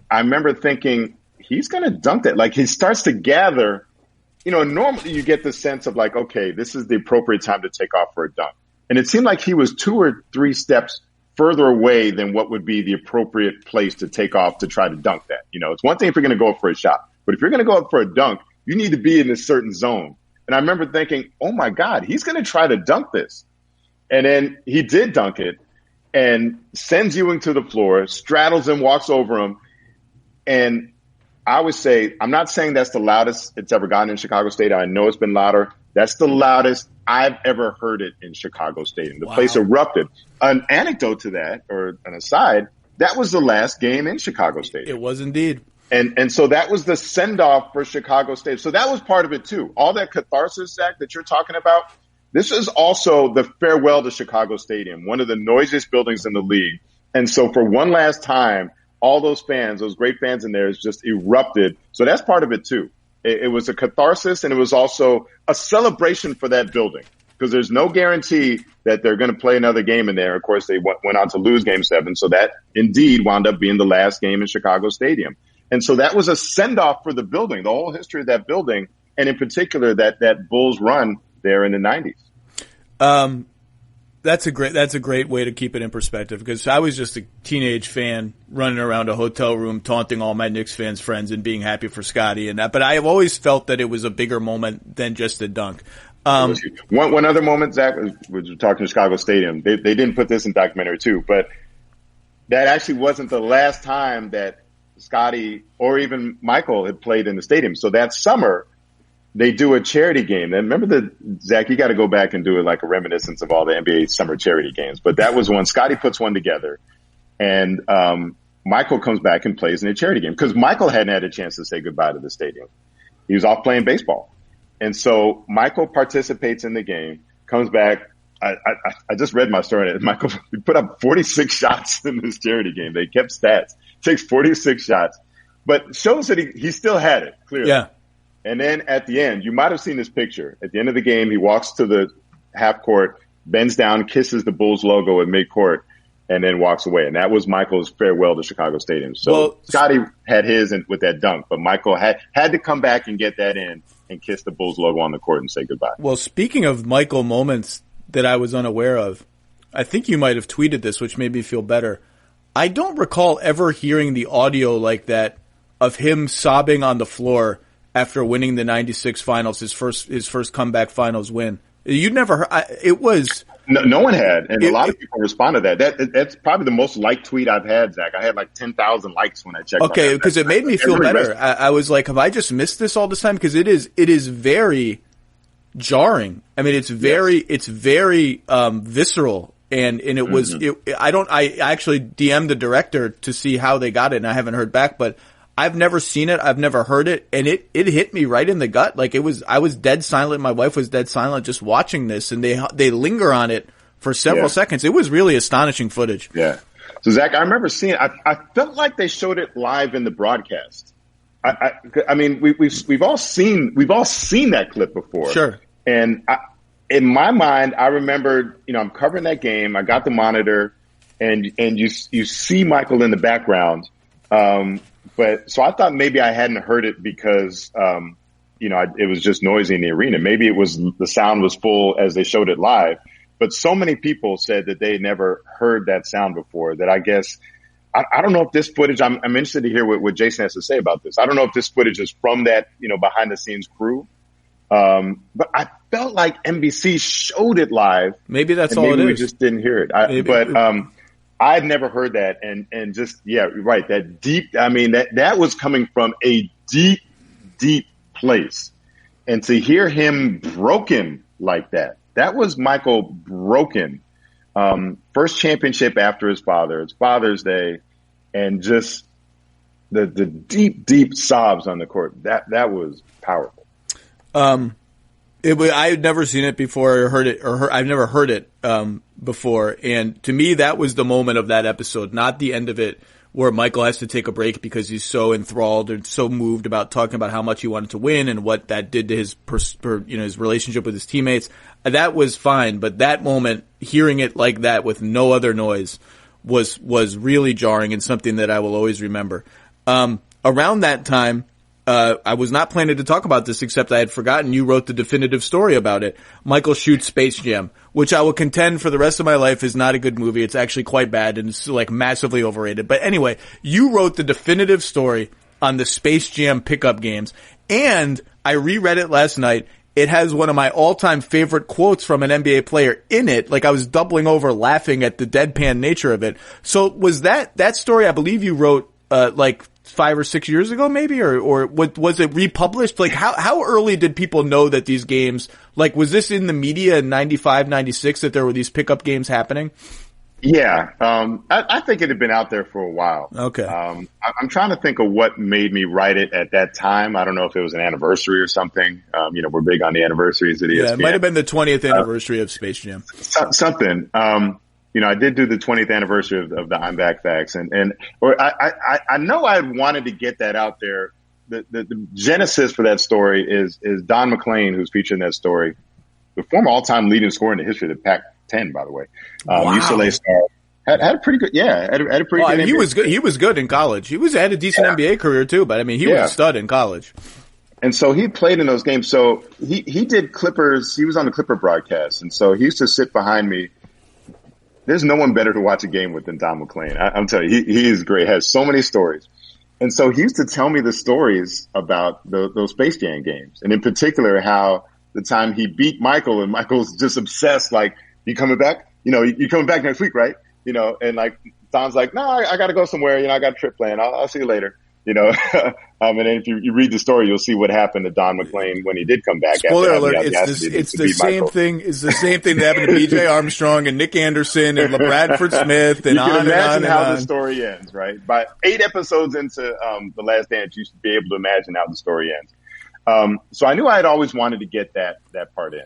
I remember thinking, he's going to dunk that. Like, he starts to gather, normally you get the sense of like, okay, this is the appropriate time to take off for a dunk. And it seemed like he was 2 or 3 steps further away than what would be the appropriate place to take off to try to dunk that. It's one thing if you're going to go up for a shot, but if you're going to go up for a dunk, you need to be in a certain zone. And I remember thinking, oh my God, he's going to try to dunk this. And then he did dunk it and sends Ewing to the floor, straddles him, walks over him. And I would say, I'm not saying that's the loudest it's ever gotten in Chicago Stadium. I know it's been louder. That's the loudest I've ever heard it in Chicago Stadium. The place erupted. An anecdote to that, or an aside, that was the last game in Chicago Stadium. It was indeed. And so that was the send-off for Chicago State. So that was part of it, too. All that catharsis, Zach, that you're talking about, this is also the farewell to Chicago Stadium, one of the noisiest buildings in the league. And so for one last time, all those fans, those great fans in there, just erupted. So that's part of it, too. It was a catharsis, and it was also a celebration for that building, because there's no guarantee that they're going to play another game in there. Of course, they went on to lose Game 7, so that indeed wound up being the last game in Chicago Stadium. And so that was a send-off for the building, the whole history of that building, and in particular that Bulls run there in the 90s. That's a great way to keep it in perspective, because I was just a teenage fan running around a hotel room taunting all my Knicks fans' friends and being happy for Scottie and that. But I have always felt that it was a bigger moment than just a dunk. One other moment, Zach, was talking to Chicago Stadium. They didn't put this in documentary too, but that actually wasn't the last time that Scottie or even Michael had played in the stadium. So that summer, they do a charity game. And remember Zach, you got to go back and do it like a reminiscence of all the NBA summer charity games. But that was when Scottie puts one together, and Michael comes back and plays in a charity game, because Michael hadn't had a chance to say goodbye to the stadium. He was off playing baseball. And so Michael participates in the game, comes back. I just read my story. Michael put up 46 shots in this charity game. They kept stats. Takes 46 shots, but shows that he still had it, clearly. Yeah. And then at the end, you might have seen this picture. At the end of the game, he walks to the half court, bends down, kisses the Bulls logo at midcourt, and then walks away. And that was Michael's farewell to Chicago Stadium. So Scottie had his with that dunk, but Michael had to come back and get that in and kiss the Bulls logo on the court and say goodbye. Well, speaking of Michael moments that I was unaware of, I think you might have tweeted this, which made me feel better. I don't recall ever hearing the audio like that of him sobbing on the floor after winning the 96 finals, his first comeback finals win. You'd never heard, it was. No one had, and a lot of people responded to that. That's probably the most liked tweet I've had, Zach. I had like 10,000 likes when I checked. Okay, because it made me feel better. I was like, have I just missed this all this time? Because it is very jarring. I mean, it's very visceral, and it was. I actually DM'd the director to see how they got it, and I haven't heard back, but I've never seen it. I've never heard it. And it hit me right in the gut. Like I was dead silent. My wife was dead silent just watching this, and they linger on it for several seconds. It was really astonishing footage. Yeah. So Zach, I remember seeing, I felt like they showed it live in the broadcast. I mean, we've all seen that clip before. Sure. And in my mind, I remembered, I'm covering that game. I got the monitor, and you see Michael in the background. But so I thought maybe I hadn't heard it because, it was just noisy in the arena. Maybe it was the sound was full as they showed it live. But so many people said that they never heard that sound before that I guess I don't know if this footage, I'm interested to hear what Jason has to say about this. I don't know if this footage is from that, behind the scenes crew. But I felt like NBC showed it live. Maybe that's all it is. Maybe we just didn't hear it. I had never heard that. And just, yeah, right. That deep, that was coming from a deep, deep place. And to hear him broken like that was Michael broken. First championship after his father. It's Father's Day. And just the deep, deep sobs on the court. That was powerful. I had never seen it before or heard it, I've never heard it, before. And to me, that was the moment of that episode, not the end of it where Michael has to take a break because he's so enthralled and so moved about talking about how much he wanted to win and what that did to his, his relationship with his teammates. That was fine. But that moment, hearing it like that with no other noise was really jarring and something that I will always remember. Around that time, I was not planning to talk about this, except I had forgotten you wrote the definitive story about it. Michael shoots Space Jam, which I will contend for the rest of my life is not a good movie. It's actually quite bad and it's like massively overrated. But anyway, you wrote the definitive story on the Space Jam pickup games, and I reread it last night. It has one of my all-time favorite quotes from an NBA player in it. Like I was doubling over laughing at the deadpan nature of it. So was that story, I believe you wrote, 5 or 6 years ago, maybe, or was it republished? Like, how early did people know that these games, like, was this in the media in 95, 96 that there were these pickup games happening? Yeah. I think it had been out there for a while. Okay. I'm trying to think of what made me write it at that time. I don't know if it was an anniversary or something. We're big on the anniversaries at ESPN. Yeah, it might have been the 20th anniversary of Space Jam. Something. I did do the 20th anniversary of the I'm Back Facts, I know I wanted to get that out there. The genesis for that story is Don McClain, who's featured in that story, the former all-time leading scorer in the history of the Pac-10, by the way. Wow. UCLA star. Had a pretty good, had a pretty good. He was good. He was good in college. He had a decent NBA career too, but he was a stud in college. And so he played in those games. So he did Clippers. He was on the Clipper broadcast, and so he used to sit behind me. There's no one better to watch a game with than Don McClain. I'm telling you, he is great. Has so many stories. And so he used to tell me the stories about those Space Jam games. And in particular, how the time he beat Michael and Michael's just obsessed, like, you coming back? You coming back next week, right? And like, Don's like, no, I got to go somewhere. I got a trip planned. I'll see you later. And then if you read the story, you'll see what happened to Don McClain when he did come back. Spoiler alert! It's the same thing. It's the same thing that happened to B.J. Armstrong and Nick Anderson and Bradford Smith and you can imagine how on. The story ends, right? By 8 episodes into The Last Dance, you should be able to imagine how the story ends. So I knew I had always wanted to get that part in.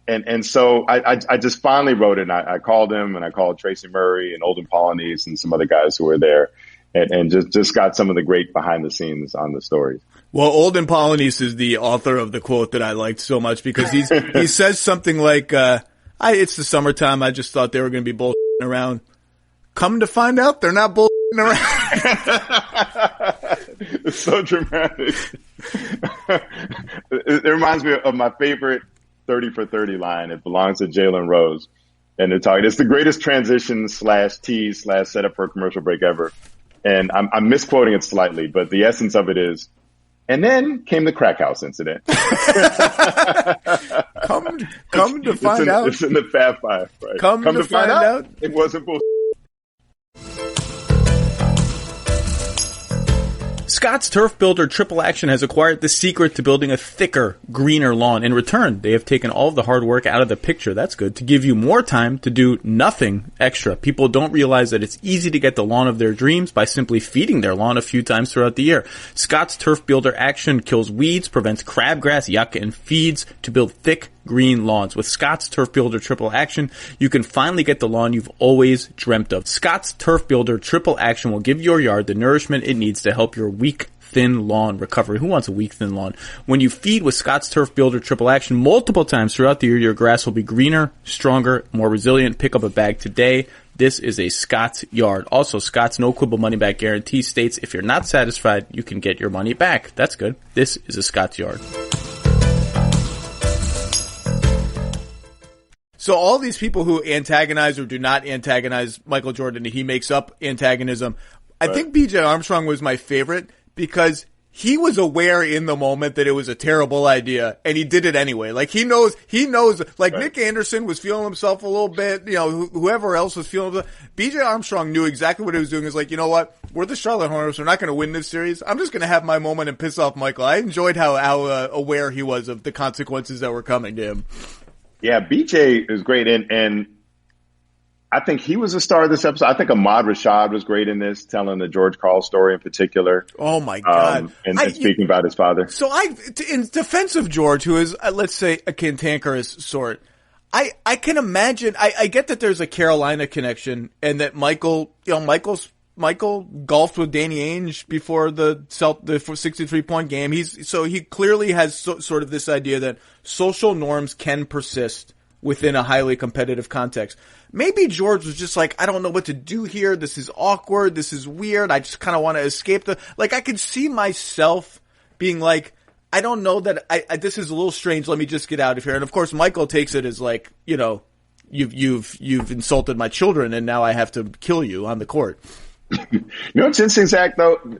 And so I just finally wrote it. And I called him, and I called Tracy Murray and Olden Polynice and some other guys who were there. And just got some of the great behind the scenes on the stories. Well, Olden Polynice is the author of the quote that I liked so much because he says something like, it's the summertime. I just thought they were going to be bullshitting around. Come to find out, they're not bullshitting around. It's so dramatic. It reminds me of my favorite 30 for 30 line. It belongs to Jalen Rose. And they're talking, it's the greatest transition / tease / setup for a commercial break ever. And I'm misquoting it slightly, but the essence of it is, and then came the crack house incident. come to find out. It's in the Fab Five, right? Come to find out. It wasn't bullshit. Scott's Turf Builder Triple Action has acquired the secret to building a thicker, greener lawn. In return, they have taken all of the hard work out of the picture. That's good. To give you more time to do nothing extra. People don't realize that it's easy to get the lawn of their dreams by simply feeding their lawn a few times throughout the year. Scott's Turf Builder Action kills weeds, prevents crabgrass, yucca, and feeds to build thick, green lawns. With Scott's Turf Builder Triple Action, you can finally get the lawn you've always dreamt of. Scott's Turf Builder Triple Action will give your yard the nourishment it needs to help your weak, thin lawn recover. Who wants a weak, thin lawn? When you feed with Scott's Turf Builder Triple Action multiple times throughout the year, your grass will be greener, stronger, more resilient. Pick up a bag today. This is a Scott's yard. Also, Scott's no quibble money back guarantee states if you're not satisfied, you can get your money back. That's good. This is a Scott's yard. So all these people who antagonize or do not antagonize Michael Jordan, he makes up antagonism. I think B.J. Armstrong was my favorite because he was aware in the moment that it was a terrible idea, and he did it anyway. Like, he knows, like, right. Nick Anderson was feeling himself a little bit, whoever else was feeling himself. B.J. Armstrong knew exactly what he was doing. Is like, you know what? We're the Charlotte Hornets. We're not going to win this series. I'm just going to have my moment and piss off Michael. I enjoyed how aware he was of the consequences that were coming to him. Yeah, B.J. is great, and I think he was the star of this episode. I think Ahmad Rashad was great in this, telling the George Karl story in particular. Oh my God. And speaking about his father. So in defense of George, who is, let's say, a cantankerous sort, I can imagine, I get that there's a Carolina connection and that Michael golfed with Danny Ainge before the 63-point game. He clearly has sort of this idea that social norms can persist within a highly competitive context. Maybe George was just like, I don't know what to do here. This is awkward. This is weird. I just kind of want to escape I could see myself being like, I don't know that this is a little strange. Let me just get out of here. And of course, Michael takes it as like, you've insulted my children and now I have to kill you on the court. What's interesting, Zach, though?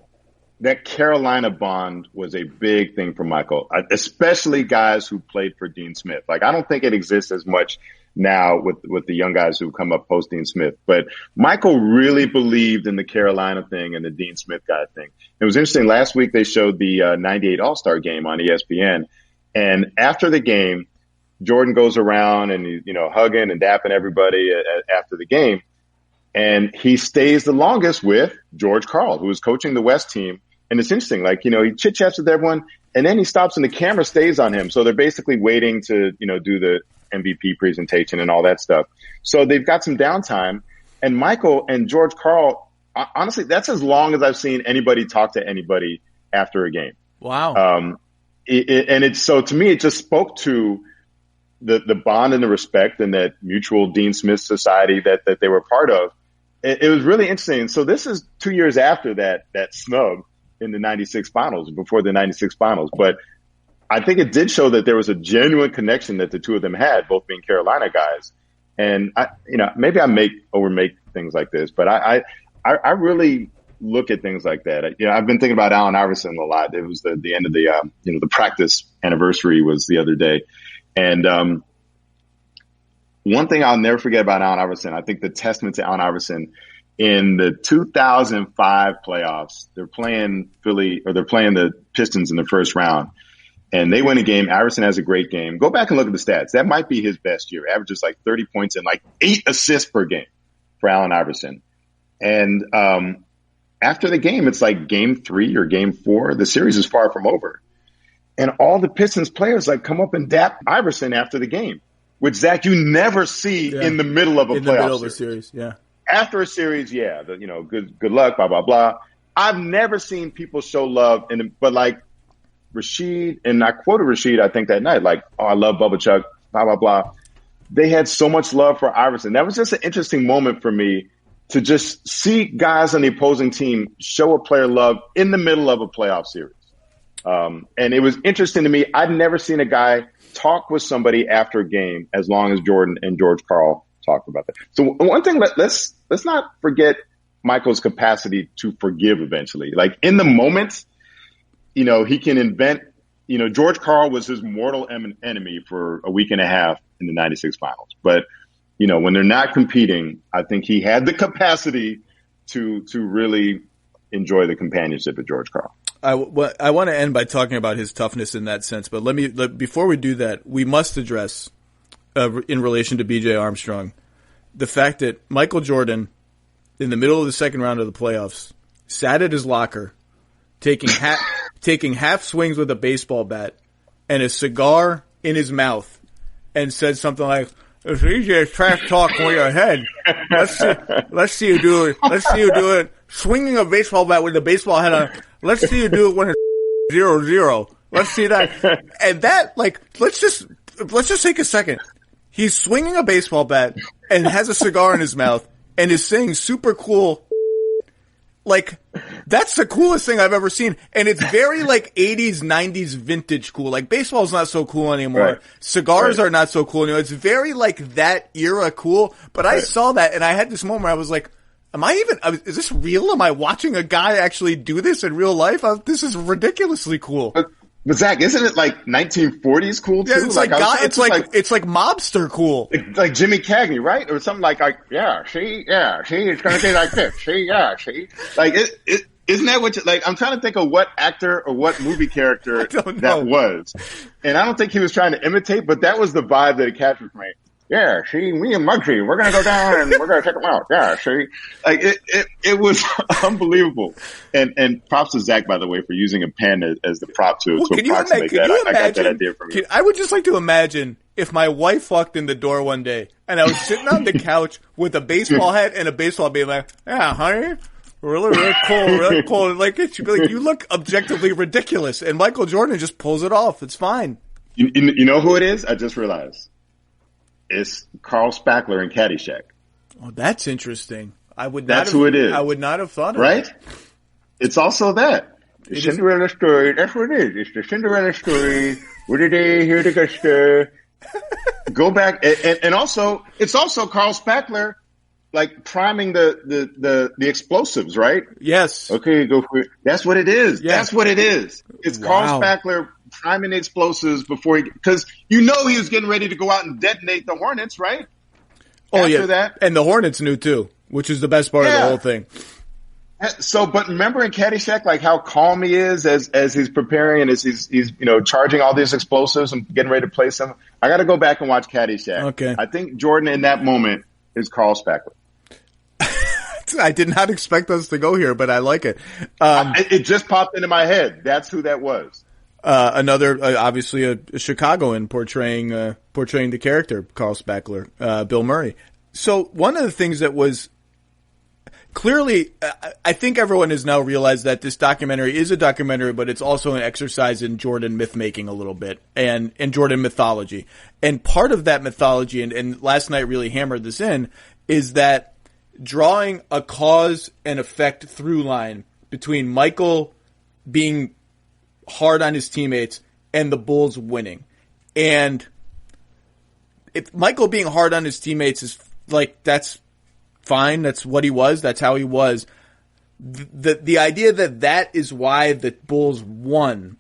That Carolina bond was a big thing for Michael, especially guys who played for Dean Smith. Like, I don't think it exists as much now with the young guys who come up post Dean Smith. But Michael really believed in the Carolina thing and the Dean Smith guy thing. It was interesting. Last week they showed the 98 All-Star game on ESPN. And after the game, Jordan goes around and he's, hugging and dapping everybody after the game. And he stays the longest with George Karl, who was coaching the West team. And it's interesting, he chit-chats with everyone, and then he stops and the camera stays on him. So they're basically waiting to, do the MVP presentation and all that stuff. So they've got some downtime. And Michael and George Karl, honestly, that's as long as I've seen anybody talk to anybody after a game. Wow. So to me, it just spoke to the bond and the respect and that mutual Dean Smith society that they were part of. It was really interesting. So this is 2 years after that snub in the 96 finals, before the 96 finals. But I think it did show that there was a genuine connection that the two of them had, both being Carolina guys. And maybe I overmake things like this, but I really look at things like that. I've been thinking about Allen Iverson a lot. It was the end of the practice anniversary was the other day. And, one thing I'll never forget about Allen Iverson, I think the testament to Allen Iverson in the 2005 playoffs, they're playing the Pistons in the first round, and they win a game. Iverson has a great game. Go back and look at the stats. That might be his best year. Averages like 30 points and like 8 assists per game for Allen Iverson. And after the game, it's like game 3 or game 4. The series is far from over. And all the Pistons players come up and dap Iverson after the game, which, Zach, you never see in the middle of a playoff series. Yeah. After a series, good luck, blah, blah, blah. I've never seen people show love, but Rasheed, and I quoted Rasheed, I think that night, I love Bubba Chuck, blah, blah, blah. They had so much love for Iverson. That was just an interesting moment for me to just see guys on the opposing team show a player love in the middle of a playoff series. And it was interesting to me. I'd never seen a guy talk with somebody after a game as long as Jordan and George Karl talked about that. So one thing, let's not forget Michael's capacity to forgive eventually. In the moment, he can invent, George Karl was his mortal enemy for a week and a half in the 96 finals. But, when they're not competing, I think he had the capacity to really enjoy the companionship of George Karl. I want to end by talking about his toughness in that sense, but before we do that, we must address, in relation to B.J. Armstrong, the fact that Michael Jordan, in the middle of the second round of the playoffs, sat at his locker, taking half swings with a baseball bat and a cigar in his mouth, and said something like, "It's easy as trash talk when you're ahead. Let's see you do it. Swinging a baseball bat with a baseball head on. Let's see you do it when it's 0-0. Let's see that." And that, let's just take a second. He's swinging a baseball bat and has a cigar in his mouth and is saying super cool. Like, that's the coolest thing I've ever seen. And it's very like 80s, 90s vintage cool. Like, baseball's not so cool anymore. Right. Cigars are not so cool anymore. It's very like that era cool. But I saw that and I had this moment where I was like, is this real? Am I watching a guy actually do this in real life? This is ridiculously cool. But Zach, isn't it like 1940s cool too? Yeah, it's it's like mobster cool. Like Jimmy Cagney, right? Or something like, see, it's going to be like this. See. Like, isn't that what I'm trying to think of what actor or what movie character that was. And I don't think he was trying to imitate, but that was the vibe that it captured for me. Yeah, see, me and Muggsy, we're going to go down and we're going to check them out. Yeah, see. Like, it was unbelievable. And props to Zach, by the way, for using a pen as the prop to approximate that. I got that idea from you. I would just like to imagine if my wife walked in the door one day and I was sitting on the couch with a baseball hat and a baseball being like, yeah, honey, really cool. Like, she'd be like, you look objectively ridiculous. And Michael Jordan just pulls it off. It's fine. You know who it is? I just realized. It's Carl Spackler in Caddyshack. Oh, that's interesting. That's who it is. I would not have thought of right? That. It's also that. The Cinderella story. That's what it is. It's the Cinderella story. What are they here to get stir? Go back. And also, it's also Carl Spackler, like, priming the explosives, right? Yes. Okay, go for it. That's what it is. Yes. That's what it is. It's Carl Spackler priming the explosives before because he was getting ready to go out and detonate the Hornets, right? Oh, After yeah. that. And the Hornets knew too, which is the best part of the whole thing. So, but remember in Caddyshack, like how calm he is as he's preparing and as he's charging all these explosives and getting ready to place them. I got to go back and watch Caddyshack. Okay. I think Jordan in that moment is Carl Spackler. I did not expect us to go here, but I like it. It just popped into my head. That's who that was. Another, obviously a Chicagoan portraying the character, Carl Spackler, Bill Murray. So one of the things that was clearly, I think everyone has now realized that this documentary is a documentary, but it's also an exercise in Jordan myth making a little bit and Jordan mythology. And part of that mythology, and last night really hammered this in, is that drawing a cause and effect through line between Michael being hard on his teammates and the Bulls winning. And if Michael being hard on his teammates is like, that's fine. That's what he was. That's how he was. The idea that is why the Bulls won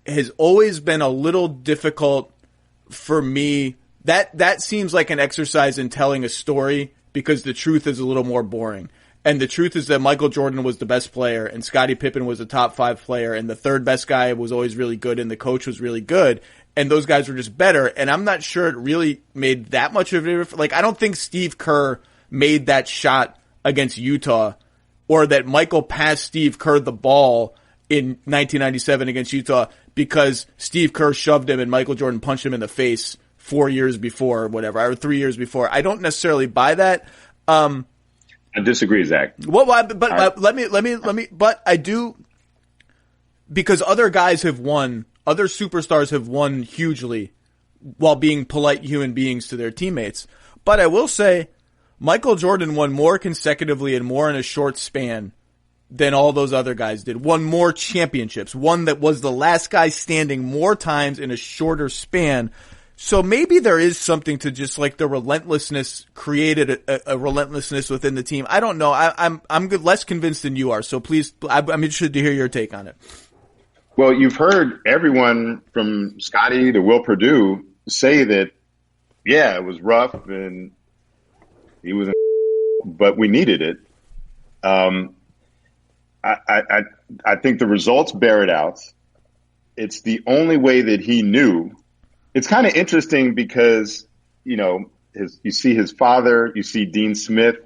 has always been a little difficult for me. That seems like an exercise in telling a story because the truth is a little more boring. And the truth is that Michael Jordan was the best player and Scottie Pippen was a top 5 player and the third best guy was always really good and the coach was really good and those guys were just better. And I'm not sure it really made that much of a difference. Like, I don't think Steve Kerr made that shot against Utah or that Michael passed Steve Kerr the ball in 1997 against Utah because Steve Kerr shoved him and Michael Jordan punched him in the face 4 years before or whatever, or 3 years before. I don't necessarily buy that. I disagree, Zach. Well, but I do, because other guys have won, other superstars have won hugely while being polite human beings to their teammates. But I will say, Michael Jordan won more consecutively and more in a short span than all those other guys did. Won more championships. One that was the last guy standing more times in a shorter span. So maybe there is something to just like the relentlessness created a relentlessness within the team. I don't know. I'm less convinced than you are. So please, I'm interested to hear your take on it. Well, you've heard everyone from Scotty to Will Perdue say that, yeah, it was rough and he was, but we needed it. I think the results bear it out. It's the only way that he knew. It's kind of interesting because, you see his father, you see Dean Smith,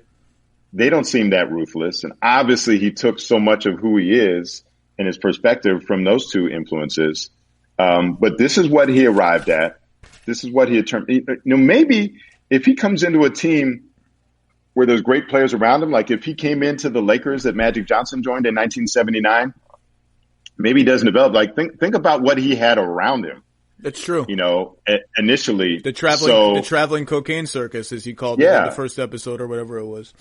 they don't seem that ruthless. And obviously he took so much of who he is and his perspective from those two influences. But this is what he arrived at. This is what he determined. Maybe if he comes into a team where there's great players around him, like if he came into the Lakers that Magic Johnson joined in 1979, maybe he doesn't develop. Like think about what he had around him. That's true. Initially the traveling cocaine circus, as he called it in the first episode or whatever it was.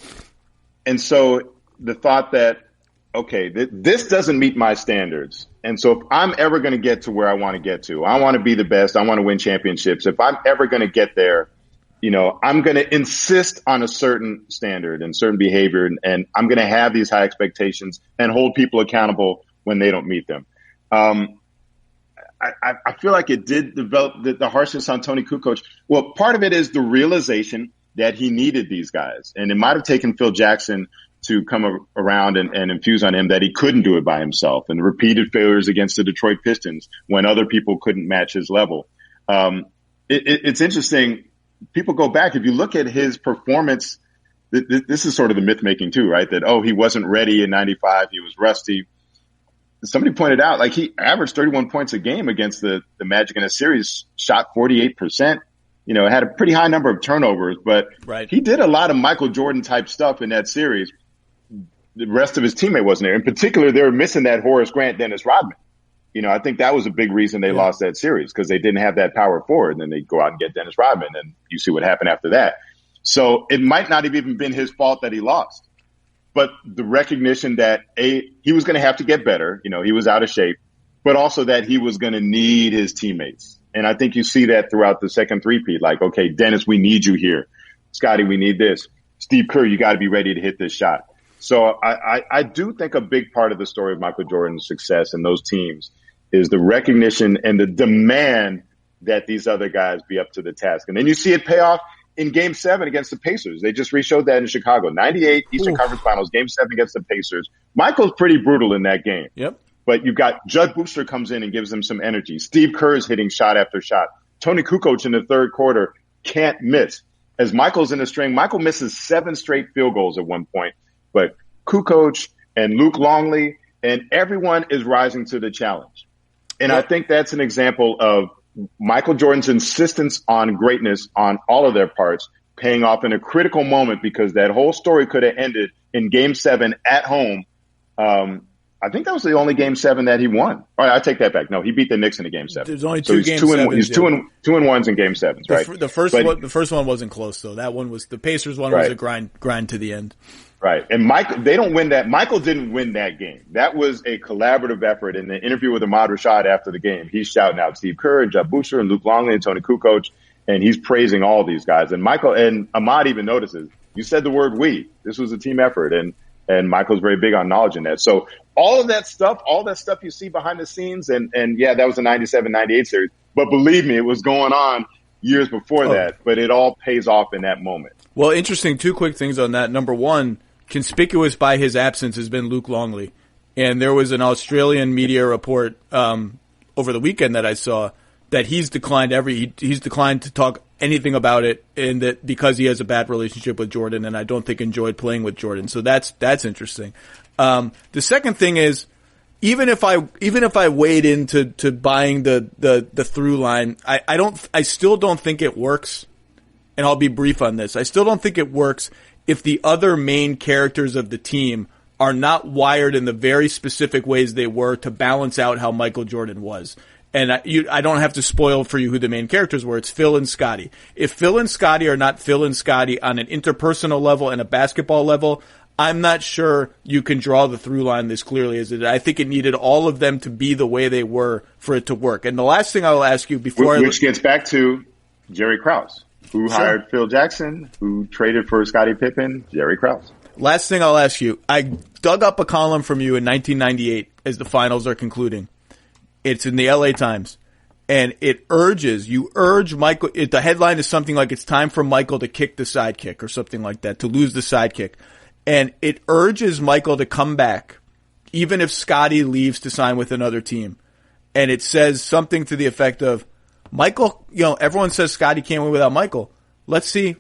And so the thought that okay, this doesn't meet my standards. And so if I'm ever going to get to where I want to get to, I want to be the best. I want to win championships. If I'm ever going to get there, I'm going to insist on a certain standard and certain behavior. And I'm going to have these high expectations and hold people accountable when they don't meet them. I feel like it did develop the harshness on Tony Kukoc. Well, part of it is the realization that he needed these guys. And it might have taken Phil Jackson to come around and infuse on him that he couldn't do it by himself, and repeated failures against the Detroit Pistons when other people couldn't match his level. It's interesting. People go back. If you look at his performance, this is sort of the myth making too, right? That, he wasn't ready in 95. He was rusty. Somebody pointed out, like, he averaged 31 points a game against the Magic in a series, shot 48%. Had a pretty high number of turnovers, but He did a lot of Michael Jordan type stuff in that series. The rest of his teammate wasn't there. In particular, they were missing that Horace Grant, Dennis Rodman. I think that was a big reason they lost that series, because they didn't have that power forward. And then they go out and get Dennis Rodman, and you see what happened after that. So it might not have even been his fault that he lost. But the recognition that he was going to have to get better, he was out of shape, but also that he was going to need his teammates. And I think you see that throughout the second three-peat. Like, okay, Dennis, we need you here. Scotty, we need this. Steve Kerr, you got to be ready to hit this shot. So I do think a big part of the story of Michael Jordan's success in those teams is the recognition and the demand that these other guys be up to the task. And then you see it pay off in Game 7 against the Pacers. They just re-showed that in Chicago. 98 Eastern Conference Finals, Game 7 against the Pacers. Michael's pretty brutal in that game. Yep. But you've got Judd Booster comes in and gives them some energy. Steve Kerr is hitting shot after shot. Tony Kukoc in the third quarter can't miss. As Michael's in the string, Michael misses 7 straight field goals at one point. But Kukoc and Luke Longley and everyone is rising to the challenge. And I think that's an example of Michael Jordan's insistence on greatness on all of their parts paying off in a critical moment, because that whole story could have ended in Game 7 at home. I think that was the only Game 7 that he won. All right, I take that back. No, he beat the Knicks in a Game 7. There's only two Game 7s. He's two and 1s in Game 7s, right? The first one wasn't close, though. That one was the Pacers one was a grind to the end. Right. And they don't win that. Michael didn't win that game. That was a collaborative effort. In the interview with Ahmad Rashad after the game, he's shouting out Steve Kerr and Judd Booster and Luke Longley and Tony Kukoc, and he's praising all these guys. And Michael and Ahmad even notices, you said the word we. This was a team effort, and Michael's very big on knowledge in that. So all that stuff you see behind the scenes, and yeah, that was the 97-98 series. But believe me, it was going on years before that, but it all pays off in that moment. Well, interesting. 2 quick things on that. Number one, conspicuous by his absence has been Luke Longley. And there was an Australian media report over the weekend that I saw that he's declined to talk anything about it, and that because he has a bad relationship with Jordan, and I don't think enjoyed playing with Jordan. So that's interesting. The second thing is, even if I wade into buying the through line, I still don't think it works. And I'll be brief on this. I still don't think it works if the other main characters of the team are not wired in the very specific ways they were to balance out how Michael Jordan was. And I don't have to spoil for you who the main characters were. It's Phil and Scotty. If Phil and Scotty are not Phil and Scotty on an interpersonal level and a basketball level, I'm not sure you can draw the through line this clearly as it. I think it needed all of them to be the way they were for it to work. And the last thing I will ask you before which gets back to Jerry Krause, who hired Phil Jackson, who traded for Scottie Pippen, Jerry Krause. Last thing I'll ask you. I dug up a column from you in 1998 as the finals are concluding. It's in the LA Times. And you urge Michael, the headline is something like, it's time for Michael to kick the sidekick or something like that, to lose the sidekick. And it urges Michael to come back, even if Scotty leaves to sign with another team. And it says something to the effect of, Michael, everyone says Scotty can't win without Michael. Let's see.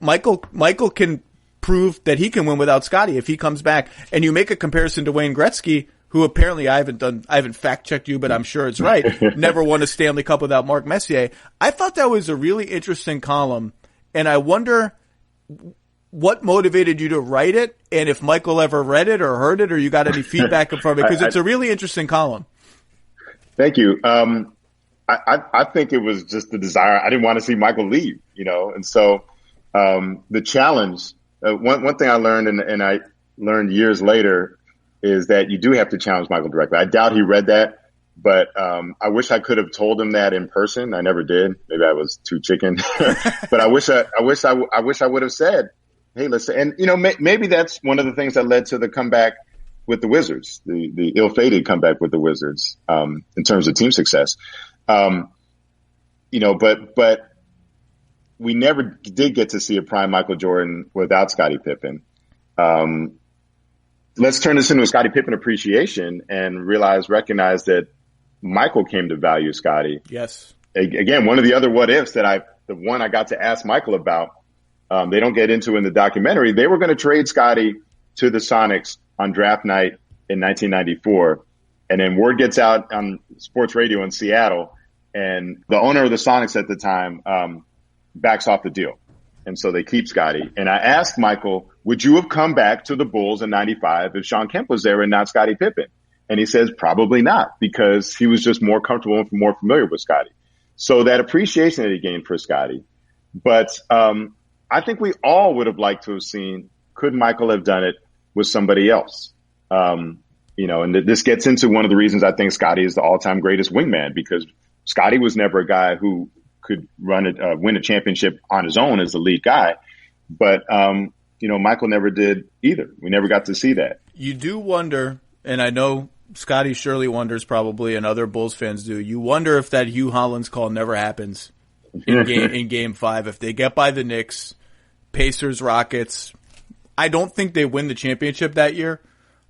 Michael can prove that he can win without Scotty if he comes back. And you make a comparison to Wayne Gretzky, who apparently I haven't fact checked you, but I'm sure it's right. Never won a Stanley Cup without Mark Messier. I thought that was a really interesting column, and I wonder what motivated you to write it, and if Michael ever read it or heard it, or you got any feedback from it, because it's a really interesting column. Thank you. I think it was just the desire. I didn't want to see Michael leave, and so the challenge. One thing I learned, and I learned years later, is that you do have to challenge Michael directly. I doubt he read that, but I wish I could have told him that in person. I never did. Maybe I was too chicken, but I wish I would have said, "Hey, listen." And maybe that's one of the things that led to the comeback with the Wizards, the ill-fated comeback with the Wizards, in terms of team success. But we never did get to see a prime Michael Jordan without Scottie Pippen. Let's turn this into a Scottie Pippen appreciation and recognize that Michael came to value Scottie. Yes. Again, one of the other what ifs that the one I got to ask Michael about, they don't get into in the documentary. They were going to trade Scottie to the Sonics on draft night in 1994. And then word gets out on sports radio in Seattle, and the owner of the Sonics at the time, backs off the deal. And so they keep Scottie. And I asked Michael, would you have come back to the Bulls in 95 if Shawn Kemp was there and not Scottie Pippen? And he says, probably not, because he was just more comfortable and more familiar with Scottie. So that appreciation that he gained for Scottie. But I think we all would have liked to have seen, could Michael have done it with somebody else? And this gets into one of the reasons I think Scottie is the all-time greatest wingman, because Scottie was never a guy who could win a championship on his own as the lead guy. But, Michael never did either. We never got to see that. You do wonder, and I know Scottie surely wonders probably, and other Bulls fans do, you wonder if that Hugh Hollins call never happens in game 5. If they get by the Knicks, Pacers, Rockets, I don't think they win the championship that year,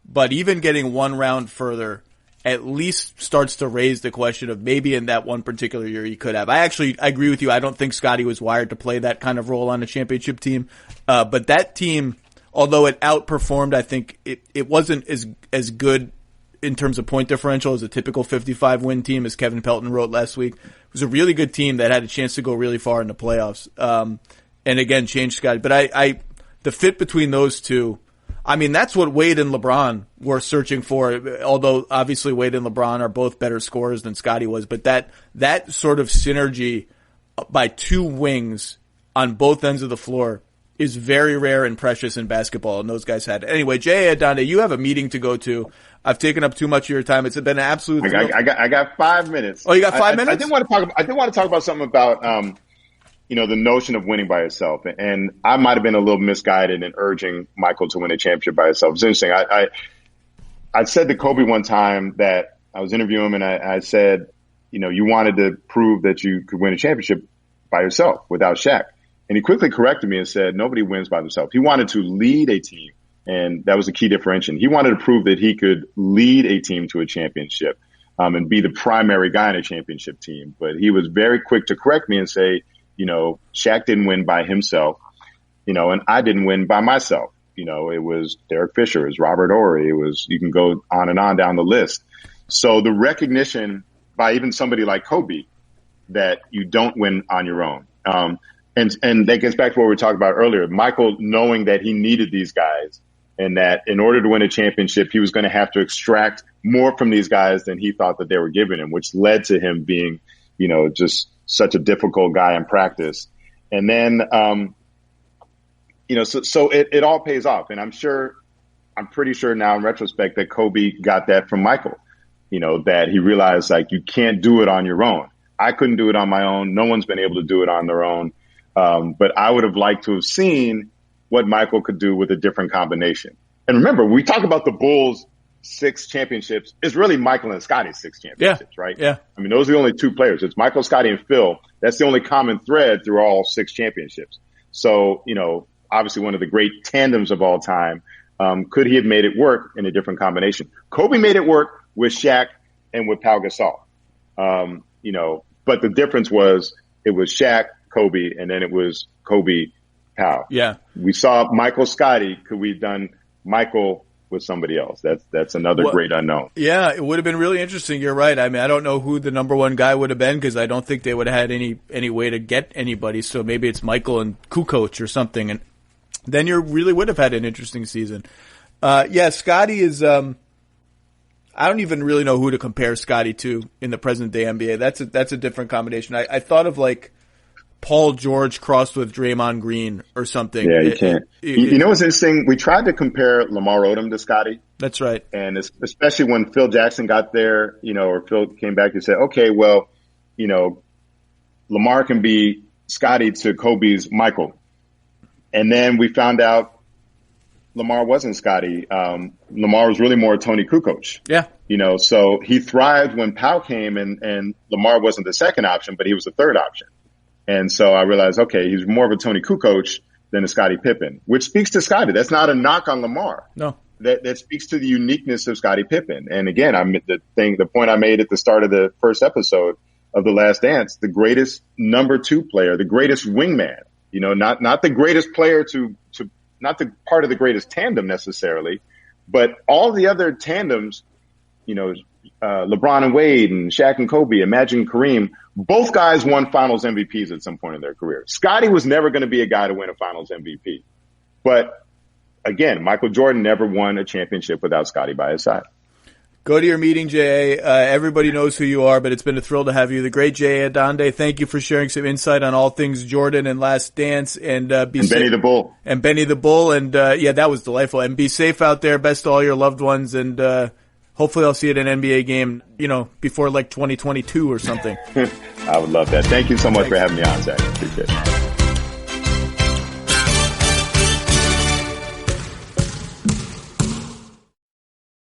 but even getting one round further at least starts to raise the question of maybe in that one particular year he could have. I agree with you. I don't think Scottie was wired to play that kind of role on a championship team. But that team, although it outperformed, I think it wasn't as good in terms of point differential as a typical 55-win team, as Kevin Pelton wrote last week. It was a really good team that had a chance to go really far in the playoffs. And again, changed Scottie. But the fit between those two, I mean, that's what Wade and LeBron were searching for, although obviously Wade and LeBron are both better scorers than Scottie was. But that sort of synergy by two wings on both ends of the floor is very rare and precious in basketball, and those guys had it. Anyway, Jay Adonde, you have a meeting to go to. I've taken up too much of your time. It's been an absolute thrill. I got 5 minutes. Oh, you got 5 minutes? I did want to talk about something about the notion of winning by yourself. And I might have been a little misguided in urging Michael to win a championship by himself. It's interesting. I said to Kobe one time that I was interviewing him, and I said, you wanted to prove that you could win a championship by yourself without Shaq. And he quickly corrected me and said, nobody wins by themselves. He wanted to lead a team, and that was a key differentiation. He wanted to prove that he could lead a team to a championship and be the primary guy in a championship team. But he was very quick to correct me and say, Shaq didn't win by himself, and I didn't win by myself. It was Derek Fisher, it was Robert Horry, you can go on and on down the list. So the recognition by even somebody like Kobe that you don't win on your own. And that gets back to what we were talking about earlier. Michael knowing that he needed these guys and that in order to win a championship, he was going to have to extract more from these guys than he thought that they were giving him, which led to him being, just such a difficult guy in practice. And then, so it all pays off. And I'm pretty sure now in retrospect that Kobe got that from Michael, that he realized you can't do it on your own. I couldn't do it on my own. No one's been able to do it on their own. But I would have liked to have seen what Michael could do with a different combination. And remember, we talk about the Bulls' 6 championships. It's really Michael and Scottie's 6 championships, right? Yeah. I mean, those are the only 2 players. It's Michael, Scottie, and Phil. That's the only common thread through all 6 championships. So, obviously one of the great tandems of all time. Could he have made it work in a different combination? Kobe made it work with Shaq and with Pau Gasol. But the difference was it was Shaq, Kobe, and then it was Kobe, Pau. Yeah. We saw Michael, Scottie. Could we have done Michael with somebody else? That's another great unknown. Yeah, it would have been really interesting. You're right. I mean, I don't know who the number 1 guy would have been because I don't think they would have had any way to get anybody. So maybe it's Michael and Kukoc or something, and then you really would have had an interesting season. Scottie is. I don't even really know who to compare Scottie to in the present day NBA. That's a different combination. I thought of Paul George crossed with Draymond Green or something. Yeah, you can't. You know what's interesting? We tried to compare Lamar Odom to Scottie. That's right. And especially when Phil Jackson got there, or Phil came back and said, okay, well, Lamar can be Scotty to Kobe's Michael. And then we found out Lamar wasn't Scotty. Lamar was really more Tony Kukoc. Yeah. So he thrived when Powell came and Lamar wasn't the second option, but he was the third option. And so I realized, okay, he's more of a Tony Kukoc than a Scottie Pippen, which speaks to Scotty. That's not a knock on Lamar. No. That speaks to the uniqueness of Scottie Pippen. And again, the point I made at the start of the first episode of The Last Dance, the greatest number 2 player, the greatest wingman, not the greatest player not the part of the greatest tandem necessarily, but all the other tandems, LeBron and Wade and Shaq and Kobe, Magic and Kareem, both guys won finals MVPs at some point in their career. Scotty was never going to be a guy to win a finals MVP. But again, Michael Jordan never won a championship without Scotty by his side. Go to your meeting, J.A. Everybody knows who you are, but it's been a thrill to have you. The great J.A. Adande, thank you for sharing some insight on all things Jordan and Last Dance. And Benny the Bull. And Benny the Bull. And that was delightful. And be safe out there. Best to all your loved ones. And hopefully I'll see you at an NBA game, before like 2022 or something. I would love that. Thank you so much for having me on, Zach. Appreciate it.